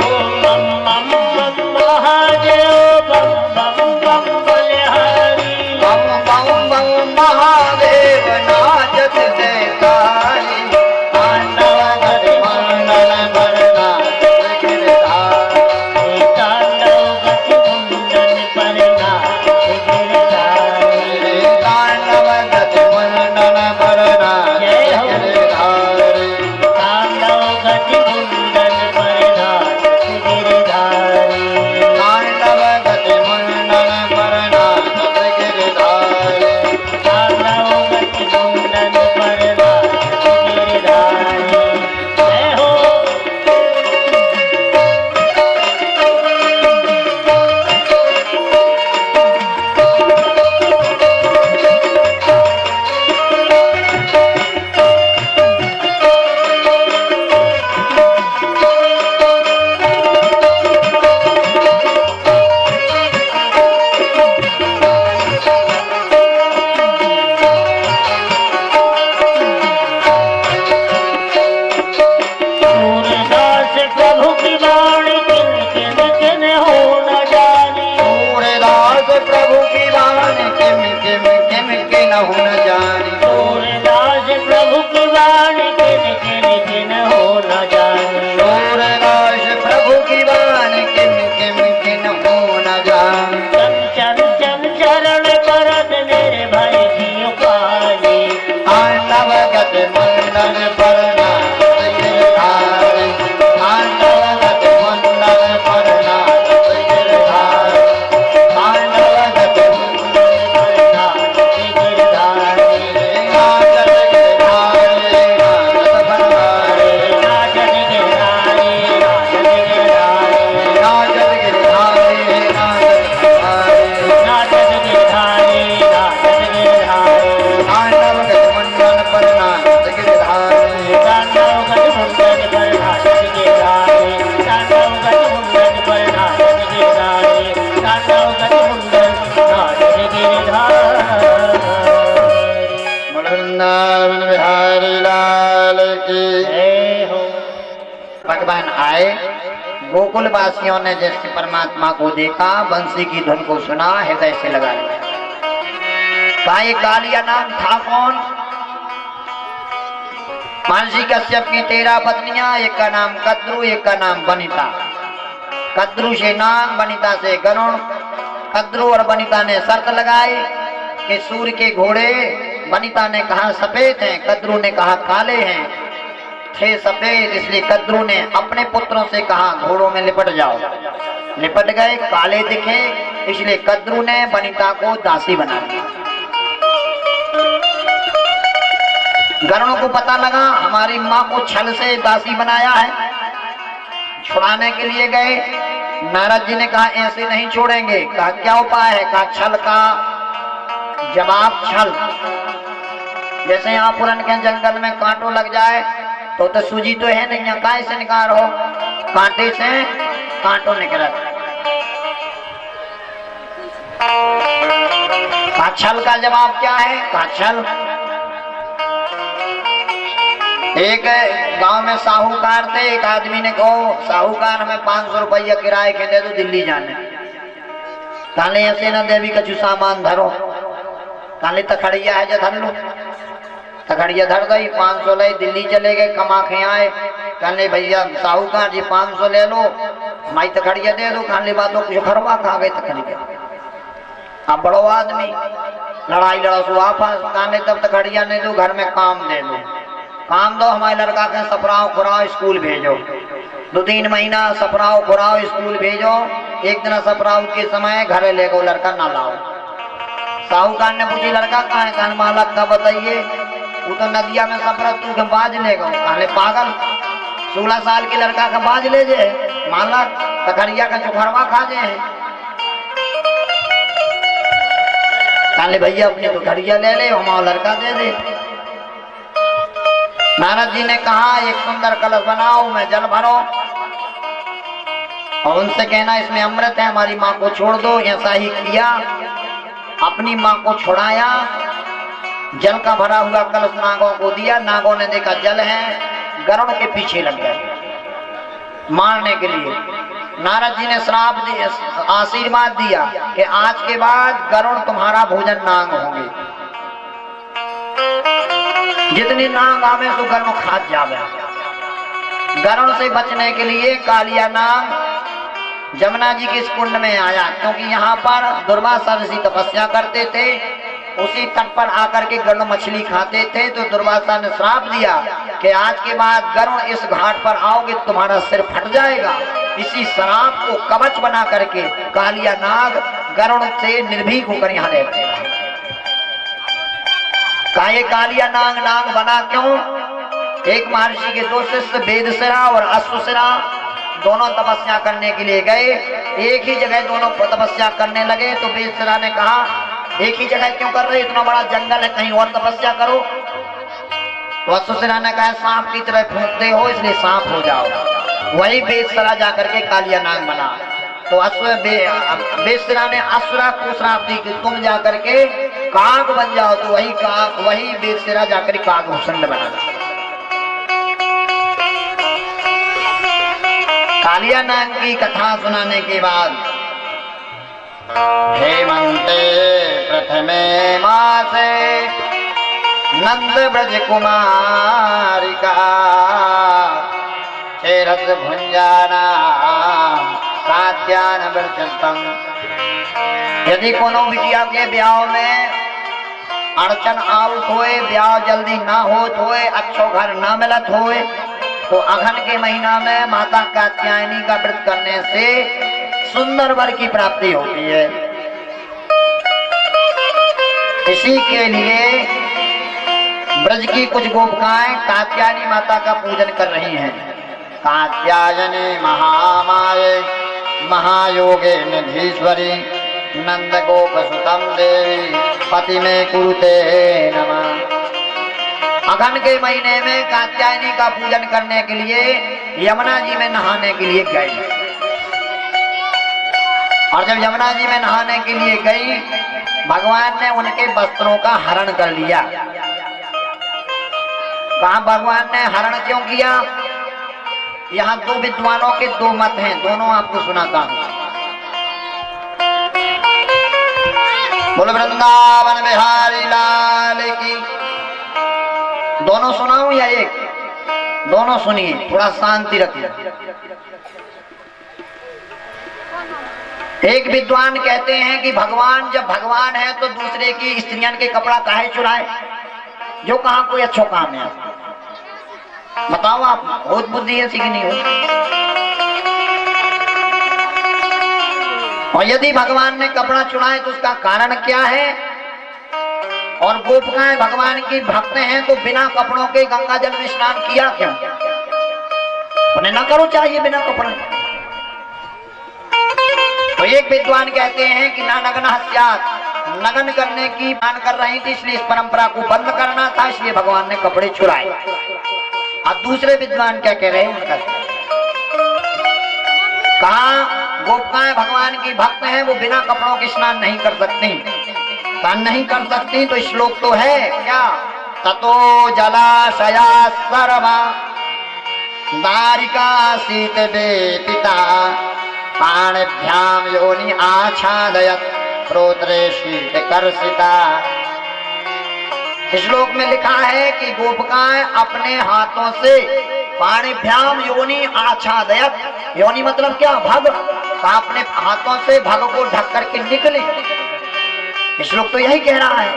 ओम मम मम मम महादेव बम बम बम बलिहारी बम बम बम महादेव नाचत जयकारी तांडव गति मंडन पर नाच गिरधारी तांडव गति मुंडन पर नाच गिरधारी तांडव गति मंडन पर नाच गिरधारी तांडव गति मुंडन पर नाच गिरधारी तांडव गति मंडन पर नाच गिरधारी तांडव गति मुंडन पर नाच गिरधारी जय हो सूरदास प्रभु की वाणी किन किन किन हो न जानी सूरदास प्रभु की वाणी किम किम किम किन हुन जानी सूरदास प्रभु की वाणी किन किन किन हो न जानी सूरदास प्रभु की वाणी किम किम किन हुन जानी चंचल चरण करद मेरे भाई की काली तांडव गति मंडन पर नाच गिरधारी तांडव गति मंडन पर नाच गिरधारी तांडव गति मंडन पर नाच गिरधारी नाचत गिरधारी नाचत बनवारी नाचत गिरधारी नाचत गिरधारी नाचत गिरधारी नाचत बनवारी नाचत गिरधारी नाचत गिरधारी तांडव गति मंडन पर नाच गिरधारी तांडव गति मुंडन पर नाचत गिरधारी तांडव गति मुंडन पर नाचत गिरधारी तांडव गति मुंडन नाचत गिरधारी बोल वृंदावन बिहारी लाल की जय हो भगवान आए गोकुल वासियों ने जैसे परमात्मा को देखा बंसी की धुन को सुना हृदय से लगा लिया का ये कालिया नाम था कौन महर्षि कश्यप की 13 पत्नियां एक का नाम कद्रु एक का नाम वनिता कद्रु से नाग वनिता से गरुण कद्रु और वनिता ने शर्त लगाई कि सूर्य के घोड़े वनिता ने कहा सफेद हैं कद्रु ने कहा काले हैं थे सफेद, इसलिए कद्रू ने अपने पुत्रों से कहा घोड़ों में लिपट जाओ। लिपट गए, काले दिखे, इसलिए कद्रू ने वनिता को दासी बना दिया। गरुड़ को पता लगा हमारी माँ को छल से दासी बनाया है, छुड़ाने के लिए गए। नारद जी ने कहा ऐसे नहीं छोड़ेंगे। कहा क्या उपाय है? कहा छल का जवाब छल। जैसे यहाँ पुरन के जंगल में कांटों लग जाए तो सूजी तो है नहीं, यहाँ काय से निकाल हो, कांटे से कांटों निकल। कहा छल का जवाब क्या है? कहा छल। एक गांव में साहूकार थे, एक आदमी ने कहो साहूकार हमें 500 रुपया किराए के दे दो दिल्ली जाने। काले ऐसे न देवी कछु सामान धरो, काले तखड़िया है जो धर लो। तखड़िया धर गई, 500 ले, दिल्ली चले गए, कमा के आए। कहने भैया साहूकार जी 500 ले लो, माई तखड़िया दे दो। कहने बात कुछ खरवा खा गए तखड़िया। अब बड़ो आदमी लड़ाई लड़ो सो आपस। कहने तब तखड़िया नहीं दो, घर में काम दे दो। काम दो, हमारे लड़का के सपराव खुराओ स्कूल भेजो। 2-3 महीना सपराव खुराओ स्कूल भेजो। एक दिन सपराव के समय घरे ले गो, लड़का ना लाओ। साहूकार ने पूछी लड़का कहाँ है? कहने मालक का बताइए। वो तो नदिया में सपरा तू के बाज ले गो। कहने पागल, 16 साल के लड़का का बाज ले जे मालक, तखड़िया का चुखरवा खा जे है। कहने भैया अपनी तखड़िया ले ले, हमारा लड़का दे दे। नारद जी ने कहा एक सुंदर कलश बनाओ, मैं जल भरो और उनसे कहना इसमें अमृत है, हमारी माँ को छोड़ दो। ऐसा ही किया, अपनी माँ को छुड़ाया। जल का भरा हुआ कलश नागों को दिया। नागों ने देखा जल है, गरुड़ के पीछे लग गए मारने के लिए। नारद जी ने श्राप दिया, आशीर्वाद दिया कि आज के बाद गरुड़ तुम्हारा भोजन नाग होंगे। जितनी नाग आवे तो गरुड़ खा जावे। गरुड़ से बचने के लिए कालिया नाग जमुना जी के इस कुंड में आया, क्योंकि यहाँ पर दुर्वासा ऋषि तपस्या करते थे। उसी तट पर आकर के गरुड़ मछली खाते थे। तो दुर्वासा ने श्राप दिया कि आज के बाद गरुड़ इस घाट पर आओगे तो तुम्हारा सिर फट जाएगा। इसी श्राप को कवच बना करके कालिया नाग गरुड़ से निर्भीक होकर यहाँ रहते हैं। का ये कालिया नाग नाग बना क्यों? एक महर्षि के 2 शिष्य वेदशिरा और अश्वशिरा दोनों तपस्या करने के लिए गए। एक ही जगह दोनों तपस्या करने लगे। तो वेदशिरा ने कहा एक ही जगह क्यों कर रहे, इतना बड़ा जंगल है, कहीं और तपस्या करो। तो अश्वशिरा ने कहा सांप की तरह फूंकते हो, इसलिए सांप हो जाओ। वही वेदशिरा जाकर के कालिया नाग बना। तो वेदशिरा ने अश्वरा को श्राप दी कि तुम जाकर के काग बन जाओ। तो वही काग, वही वेदशिरा जाकर काग भूषण बना। कालिया नाग की कथा सुनाने के बाद हेमंते प्रथमे मासे नंद ब्रज कुमारिका चेरस भुंजाना कात्यान व्रतम। यदि कोनो बिटिया के ब्याह में अड़चन आवत होए, ब्याह जल्दी ना होत होए, अच्छो घर ना मिलत होए, तो अघन के महीना में माता कात्यायनी का व्रत करने से सुंदर वर की प्राप्ति होती है। इसी के लिए ब्रज की कुछ गोपिकाएं कात्यायनी माता का पूजन कर रही हैं। कात्यायनी महामाये महायोगे निधीश्वरी नंद गोप सुतम देवी पति में कुरुते नमः। अघन के महीने में कात्यायनी का पूजन करने के लिए यमुना जी में नहाने के लिए गई। और जब यमुना जी में नहाने के लिए गई, भगवान ने उनके वस्त्रों का हरण कर लिया। कहा भगवान ने हरण क्यों किया? यहाँ 2 विद्वानों के 2 मत हैं, दोनों आपको सुनाता हूं। बोलो वृंदावन बिहारी लाल की। दोनों सुनाऊं या एक? दोनों सुनिए, थोड़ा शांति रखिए। एक विद्वान कहते हैं कि भगवान जब भगवान है तो दूसरे की स्त्रियों के कपड़ा काहे चुराए, जो कहा कोई अच्छो काम है। बताओ आप, बहुत बुद्धि ऐसी कि नहीं हो? और यदि भगवान ने कपड़ा चुराए तो उसका कारण क्या है? और गोपिकाएं भगवान की भक्त हैं तो बिना कपड़ों के गंगा जल में स्नान किया क्यों? उन्हें न करो चाहिए बिना कपड़े। तो एक विद्वान कहते हैं कि ना नग्न हस्यात, नग्न करने की मान कर रही थी, इसलिए इस परंपरा को बंद करना था, इसलिए भगवान ने कपड़े चुराए। अब दूसरे विद्वान क्या कह रहे हैं उनका, कहा गोपिकाएं भगवान की भक्त हैं, वो बिना कपड़ों के स्नान नहीं कर सकती। नहीं कर सकती तो श्लोक तो है क्या, ततो जलाशया सर्वा दारिका शीत पिता पाणिभ्याम योनि आच्छादयत प्रोत्रे शीत कर्षिता। श्लोक में लिखा है कि गोपिकाएं अपने हाथों से पाणिभ्याम योनि आच्छादयत, योनि मतलब क्या, भग, अपने हाथों से भग को ढक करके निकले। श्लोक तो यही कह रहा है।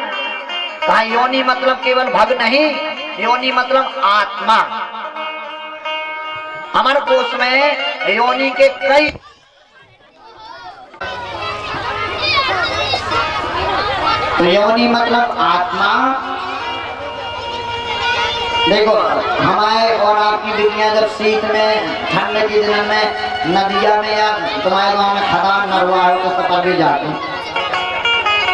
कहा योनि मतलब केवल भग नहीं, योनि मतलब आत्मा। अमर कोश में योनि के कई, योनि मतलब आत्मा। देखो हमारे और आपकी दुनिया जब शीत में, ठंड के दिन में नदिया में या तुम्हारे गाँव में खदान न हुआ हो तो सफर भी जाते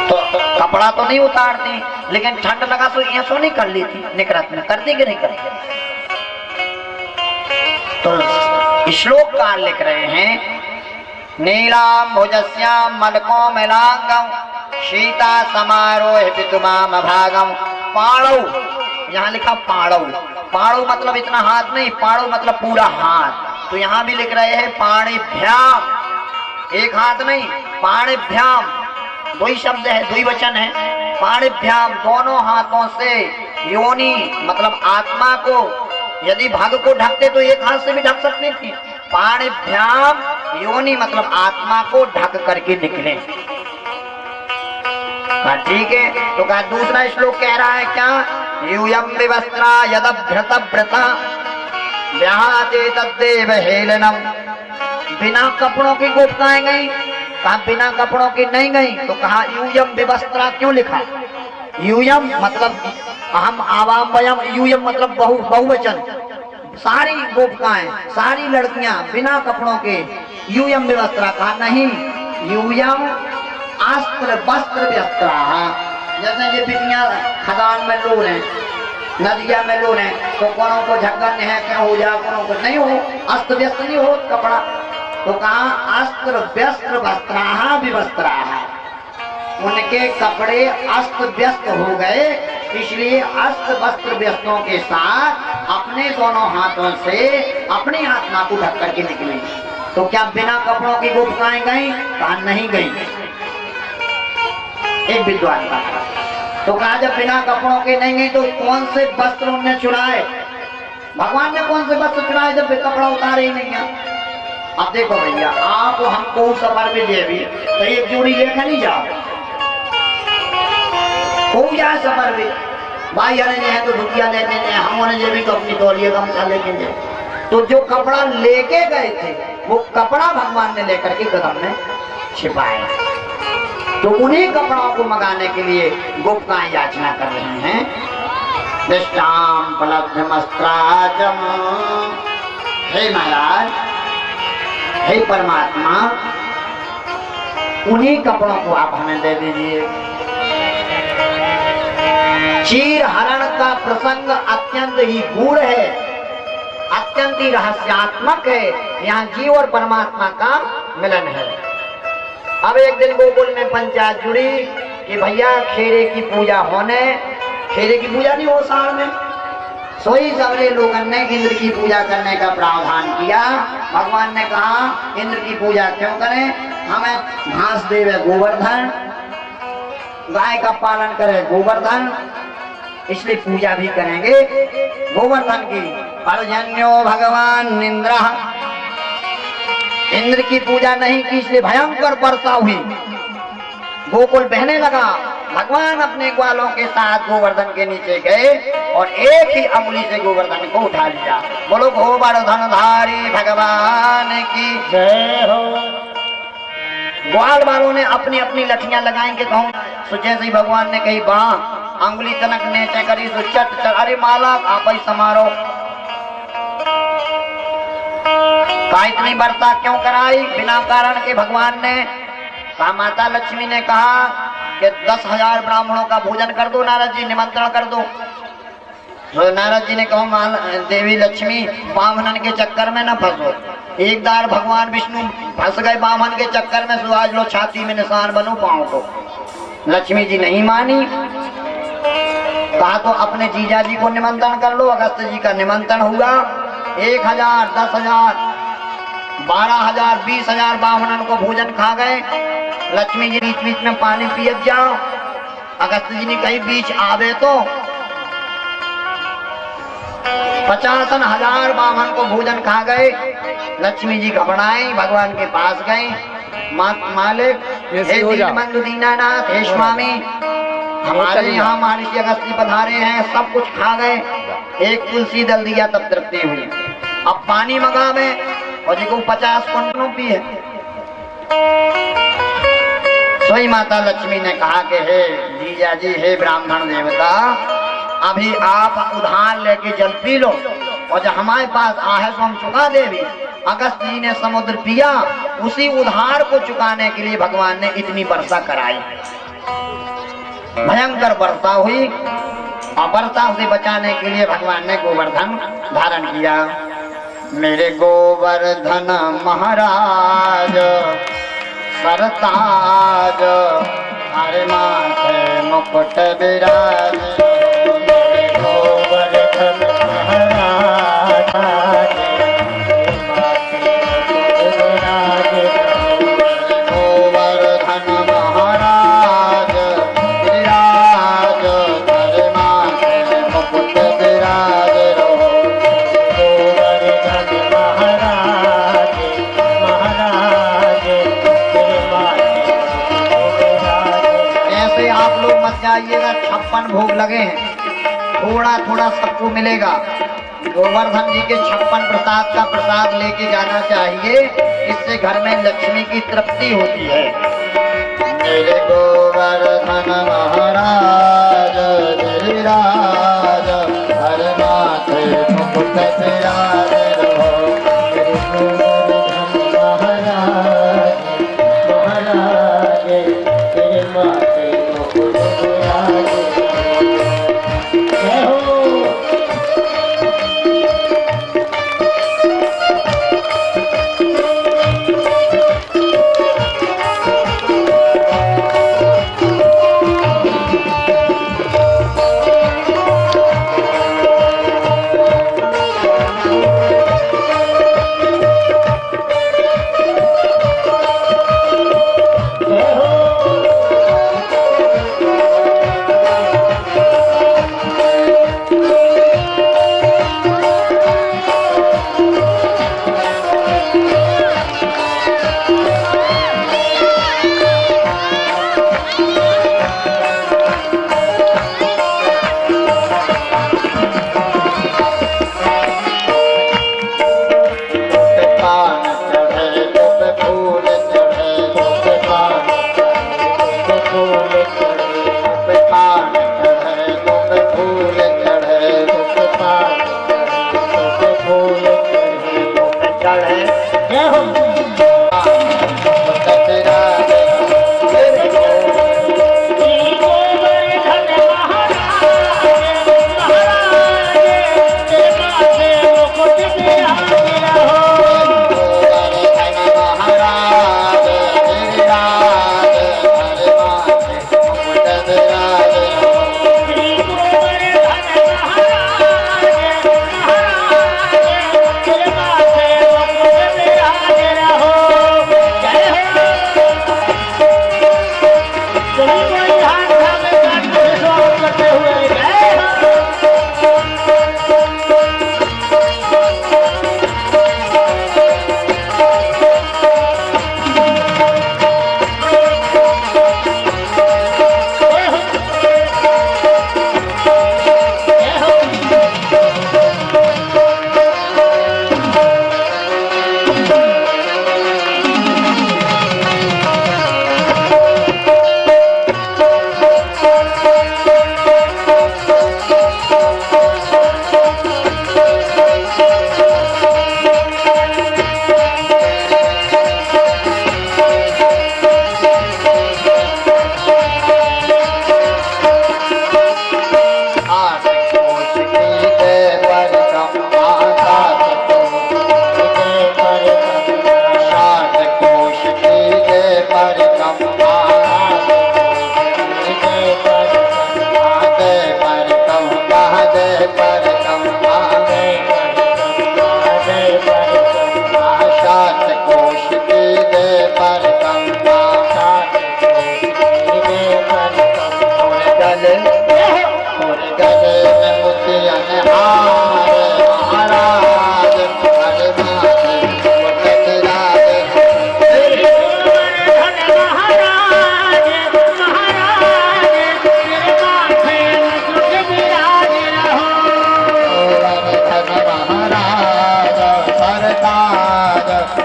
तो कपड़ा तो नहीं उतारती, लेकिन ठंड लगा तो ये सो नहीं कर ली थी, निकरत में करती कि नहीं करती। तो श्लोक कार लिख रहे हैं, नीलाम भुजस्याम मलको मिलांगम शीता समारोह पितुमाम भागम पाणौ, यहाँ लिखा पाणौ। पाणौ मतलब इतना हाथ नहीं, पाणौ मतलब पूरा हाथ। तो यहाँ भी लिख रहे हैं पाणिभ्याम, एक हाथ नहीं, पाणिभ्याम, दो ही शब्द है, दो ही वचन है। पाणिभ्याम दोनों हाथों से, योनि मतलब आत्मा को, यदि भाग को ढकते तो एक हाथ से भी ढक सकती थी। पाणिभ्याम योनि मतलब आत्मा को ढक करके निकले। ठीक है। तो कहा दूसरा श्लोक कह रहा है क्या, यूयम विवस्त्रा यदभ्रत व्रता व्याहते तद्देव हेलनम। बिना कपड़ों की गोपिकाएं गई, कहा बिना कपड़ों की नहीं गई। तो कहा यूयम विवस्त्रा क्यों लिखा, यूयम मतलब अहम आवाम वयम, यूयम मतलब बहुवचन। सारी गोपिकाएं, सारी लड़कियां बिना कपड़ों के, यूयम विवस्त्रा। कहा नहीं, यूयम अस्त्र वस्त्र व्यस्त्रा। जैसे ये बिटियां खदान में लो रहे, नदिया में लो रहे, तो कोनो को झक्कन है क्या हो जा, कोनो को नहीं हो, अस्त व्यस्त नहीं हो कपड़ा। तो कहा अस्त्र व्यस्त्र वस्त्राः विवस्त्राः, उनके कपड़े अस्त व्यस्त हो गए, इसलिए अस्त वस्त्र व्यस्तों के साथ अपने दोनों हाथों से अपनी आत्मा को ढक करके निकले। तो क्या बिना कपड़ों की गोपिकाएं गई, कहा नहीं गई। एक विद्वान का तो कहा जब बिना कपड़ों के नहीं गई तो कौन से वस्त्र उन्हें चुराए, भगवान ने कौन से वस्त्र चुराए जब कपड़ा उतारे ही नहीं है। अब देखो भैया, आप हमको सफर में दे भी तो एक जोड़ी लेकर नहीं जाओ, खूब जाए सफर में, भाई अरे है तो धुतिया लेके जाए, हम उन्हें भी तो अपनी तौलिया गमछा लेके जाए। तो जो कपड़ा लेके गए थे वो कपड़ा भगवान ने लेकर के कदम में छिपाया। तो उन्हीं कपड़ों को मंगाने के लिए गोपिकाएं याचना कर रहे हैं। दृष्टाम पलब्धमस्त्राजम, हे महाराज, हे परमात्मा, उन्हीं कपड़ों को आप हमें दे दीजिए। चीर हरण का प्रसंग अत्यंत ही गूढ़ है, अत्यंत ही रहस्यात्मक है। यहाँ जीव और परमात्मा का मिलन है। अब एक दिन गोकुल में पंचायत जुड़ी कि भैया खेरे की पूजा होने, खेरे की पूजा नहीं हो साल में, सोई सबरे लोगों ने इंद्र की पूजा करने का प्रावधान किया। भगवान ने कहा इंद्र की पूजा क्यों करें, हमें घास देवे गोवर्धन, गाय का पालन करे गोवर्धन, इसलिए पूजा भी करेंगे गोवर्धन की। पर्जन्यो भगवान इंद्र, इंद्र की पूजा नहीं की इसलिए भयंकर वर्षा हुई, गोकुल बहने लगा, भगवान अपने ग्वालों के साथ गोवर्धन के नीचे गए और एक ही अंगुली से गोवर्धन को उठा लिया। बोलो गोवर्धनधारी भगवान की जय हो। ग्वाल वालों ने अपनी अपनी लठियां लगाएंगे कहूँ तो जैसे ही भगवान ने कही बाँ अंगुली तनक नीचे करी तो चट चट अरे माला आप ही समारो का इतनी वर्षा क्यों कराई बिना कारण के भगवान ने कहा। माता लक्ष्मी ने कहा कि 10,000 ब्राह्मणों का भोजन कर दो नारद जी निमंत्रण कर दो। तो नारद जी ने कहा देवी लक्ष्मी बामन के चक्कर में न फंसो। एक बार भगवान विष्णु फंस गए बामन के चक्कर में, तो आज लो छाती में निशान बनो पाँव को। लक्ष्मी जी नहीं मानी, कहा तो अपने जीजा जी को निमंत्रण कर लो। अगस्त जी का निमंत्रण हुआ। 1,000 10,000 12,000 20,000 बामनन को भोजन खा गए। लक्ष्मी जी बीच बीच में पानी पियत जाओ। अगस्त जी ने कहीं बीच आवे तो 50,000 बामन को भोजन खा गए। लक्ष्मी जी घबराई, भगवान के पास गए। मालिक हे दीनबंधु दीनानाथ, हे स्वामी हमारे यहाँ महर्षि अगस्त्य पधारे हैं, सब कुछ खा गए। एक तुलसी दल दिया तब तृप्ति हुई। अब पानी मंगावे और जी को 50 कुंटलों पिए। सोई माता लक्ष्मी ने कहा कि हे जीजा जी, हे ब्राह्मण देवता, अभी आप उधार लेके जल पी लो और जब हमारे पास आहे तो हम चुका देवी। अगस्त जी ने समुद्र पिया, उसी उधार को चुकाने के लिए भगवान ने इतनी वर्षा कराई। भयंकर वर्षा हुई और वर्षा से बचाने के लिए भगवान ने गोवर्धन धारण किया। मेरे गोवर्धन महाराज सरताज हरे माथे मुकुट विराज। गोवर्धन महाराज गोवर्धन महाराज विराज हरे माथे मुकुट विराज रहो। गोवर्धन महाराज महाराज ऐसे आप लोग मत जाइएगा, 56 भोग लगे हैं, थोड़ा थोड़ा सबको मिलेगा। गोवर्धन जी के 56 प्रसाद का प्रसाद लेके जाना चाहिए, इससे घर में लक्ष्मी की तृप्ति होती है। मेरे गोवर्धन महाराज गिरिराज हर माथे मुकुट विराज रहो।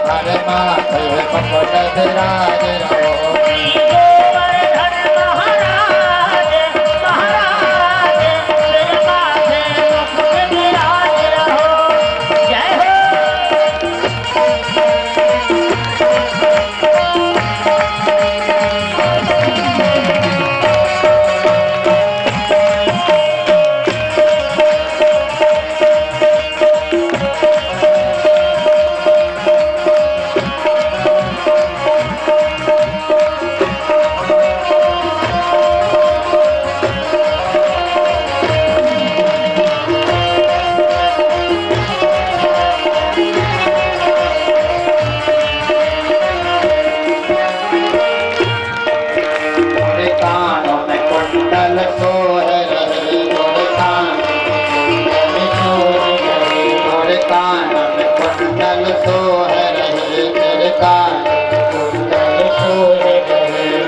हरे माथे मुकुट विराज रहो। गोवर्धन महाराज महाराज सिर माथे मुकुट विराज रहो। जय हो। गोरे कानों में कुंडल सोह रहे, गोरे कानों में कुंडल सोह रहे, तेरे कान कुंडल सोह रहे,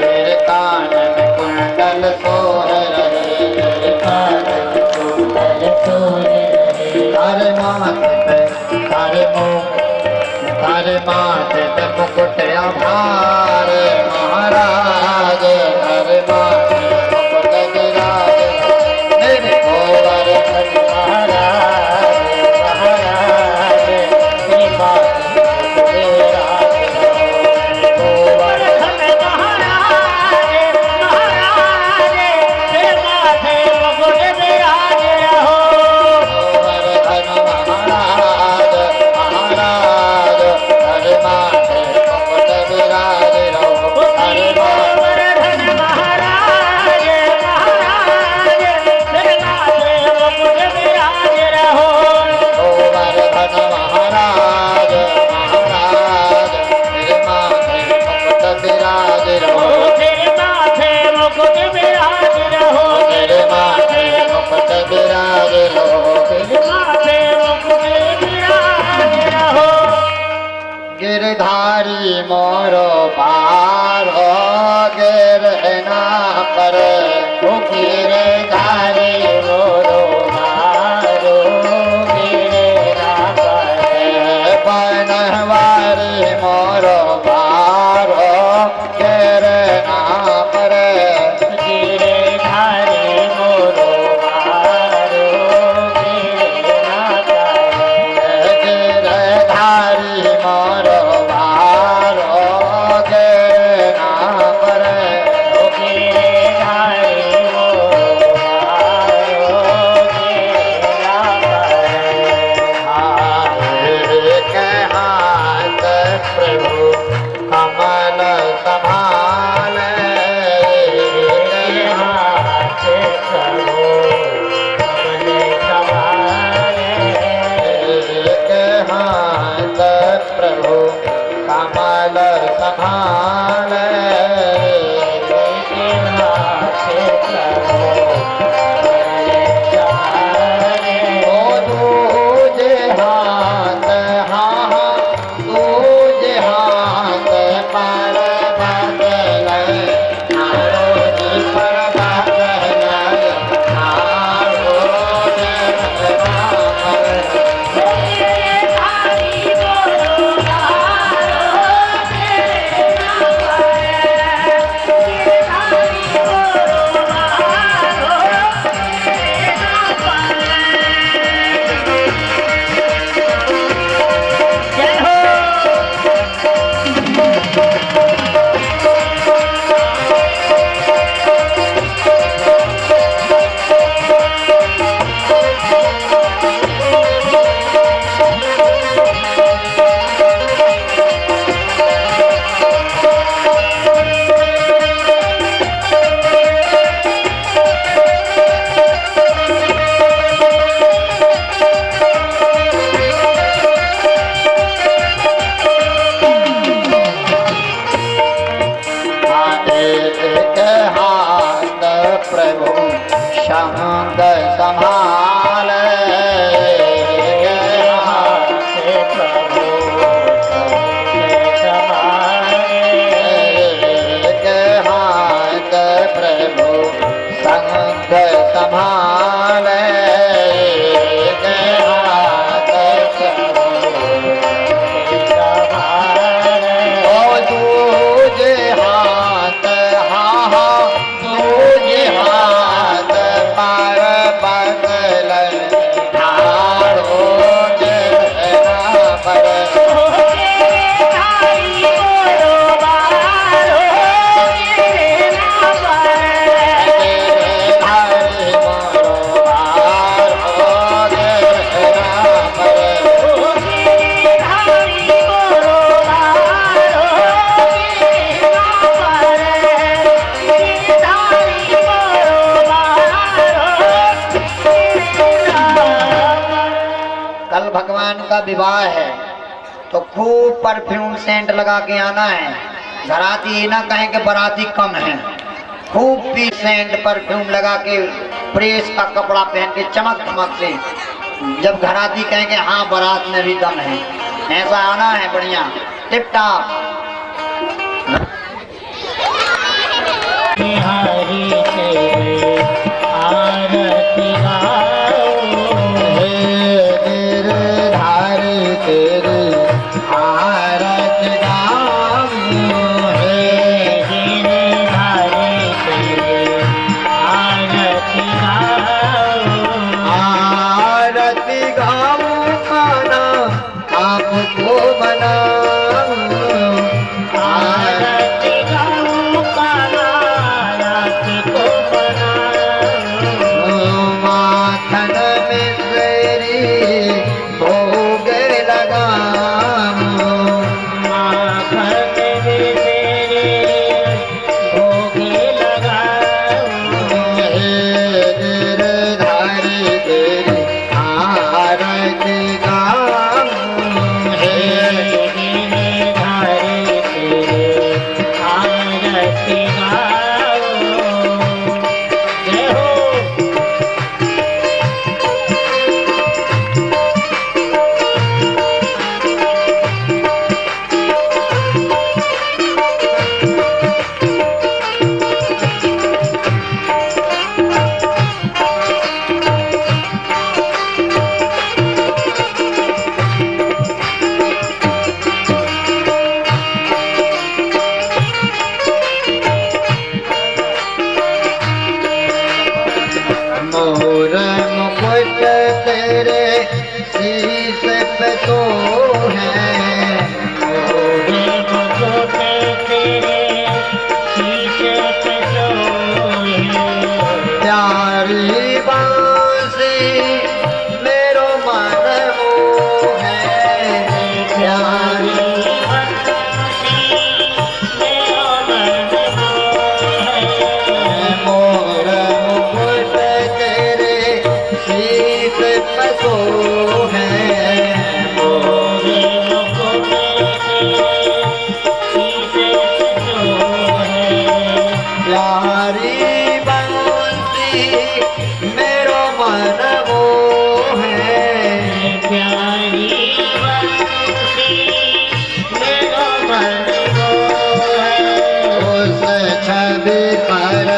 मेरे कान में कुंडल सोह रहे, तेरे कान कुंडल सोह रहे। तारे माथे पे तारे मुंह तारे माथे पे मुकुट आभार महाराज, तारे माथे मुकुट विराज मेरे गोवर्धन महाराज महाराज श्री माथे मुकुट विराज रहो। गोवर्धन महाराज महाराज श्री माथे मुकुट विराज रहो। गोवर्धन महाराज महाराज हरे माथे मुकुट विराज रहो। हरे गोवर्धन महाराज महाराज श्री माथे मुकुट विराज रहो। गोवर्धन महाराज महाराज मेरे माथे मुकुट विराज रहो। तेरे माथे मुकुट विराज रहो। तेरे माथे मुकुट विराज रहो। तेरे माथे मुकुट विराज रहो। गिरधारी मोरो पार हो गिरना पर, गिरधारी मोरो मारो गिरना पर। बनवारी मोरो पार हो गिरना पर, गिरधारी मोरो मारो गिरना पर। गिरधारी मोरो पार हो गिरना पर, गिरधारी मोरो मारो गिरना पर। एक हाथ प्रभु कमल संभाले, हाथ प्रभु कमल संभाले। एक हाथ प्रभु कमल संभाले, हाथ प्रभु कमल संभाले। ओ दूजे हाथ हाँ दूजे हाथ पर बदल, नारो जी पर बदल, नारो जी पर गिरधारी मोरो मारो विवाह है तो खूब परफ्यूम सेंट लगा के आना है। घराती ये ना कहें कि बाराती कम है, खूब पी सेंट परफ्यूम लगा के प्रेस का कपड़ा पहन के चमक धमक से, जब घराती कहेंगे हाँ बारात में भी दम है, ऐसा आना है बढ़िया टिप टाप। हरि तेरे आरती गाओ, गिरधार तेरे आरत गाऊं, गिरधार तेरे आरती गाओ, आरती गाऊं खाना आपको बनाऊं, आरती गाओ काला आपको बनाओ, माखन में तेरी भोग लगाऊं, माखन में तेरे भोग लगाओ, गिरधार तेरी आरती गाऊं, आरती गाओ, जय हो। मोर मुकुट तेरे शीश पे तो है, मोरे मुकुट तेरे शीशे पे सोए, प्यारी बांसी मेरो मन मोह है, प्यारी मोर मुकुट तेरे शीश पे तो है, प्यारी बंसी मेरो मन मोह है, उस छवि पर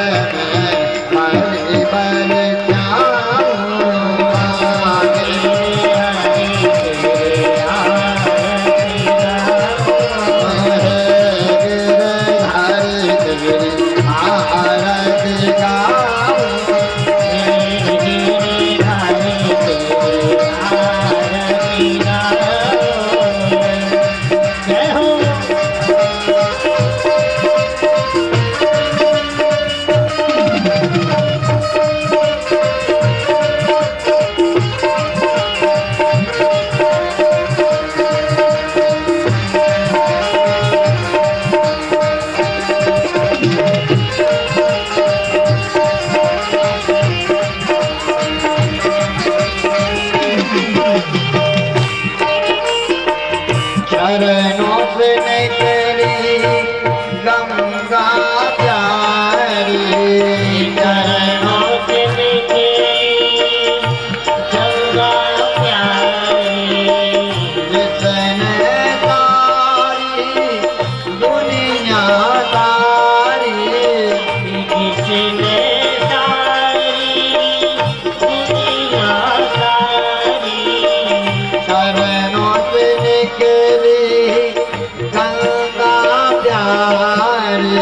मैं हरि बन जाऊं, गिरधार तेरी आरती गाऊं, जय हो। चरणों से निकली गंगा प्यारी, चरणों से निकली गंगा प्यारी, जिसने सारी दुनिया तारी, जिसने सारी दुनिया सारी, चरणों से निकली गंगा प्यारी,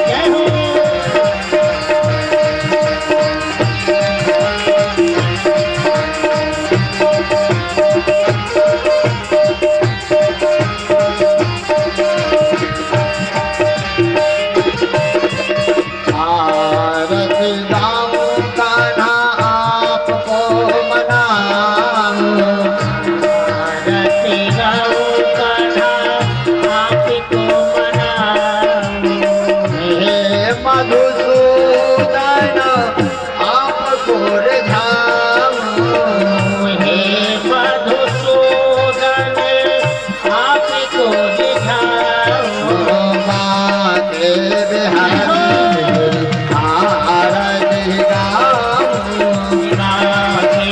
जय हो आरती गाऊं कान्हा आपको मनाऊं, आरती गाऊं कान्हा आपको मनाऊं, हे मधुसूदन आपको रिझाऊं, हे मधुसूदन आपको रिझाऊं। माते बिहारी आरती गाऊं, नाथी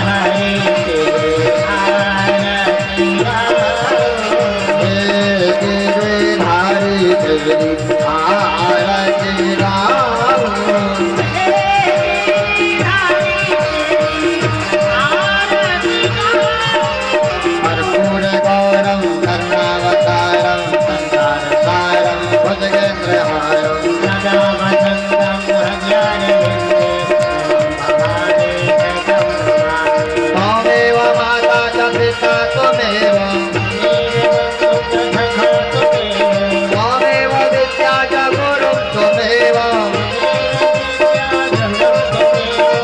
हरि तेरे आरती गाऊं। हे गिरिधारी तेरी आरती गाऊं, कर्पूर गौरम करुणावतारम संसार सारम भुजगेन्द्रहारम, सदा वसन्तं हृदयारविन्दे त्वमेव माता च पिता त्वमेव, त्वमेव विद्या च गुरुं त्वमेव,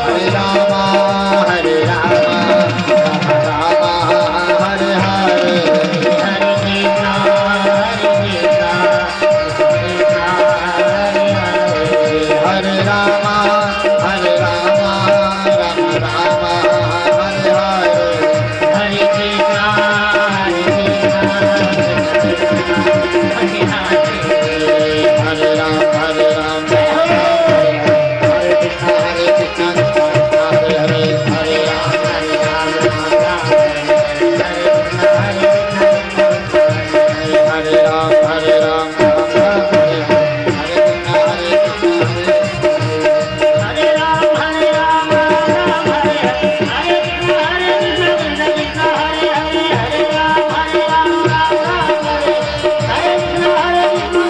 हरे राम हरे राम राम राम हरे हरे, हरे राम हरे राम राम राम हरे हरे, हरे राम हरे कृष्ण कृष्ण हरे हरे, हरे राम हरे राम हरे राम राम राम हरे हरे, हरे कृष्ण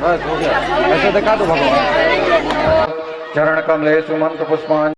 बस हो गया, ऐसे दिखा दो भगवान। चरण कमले सुमंत पुष्पांजलि।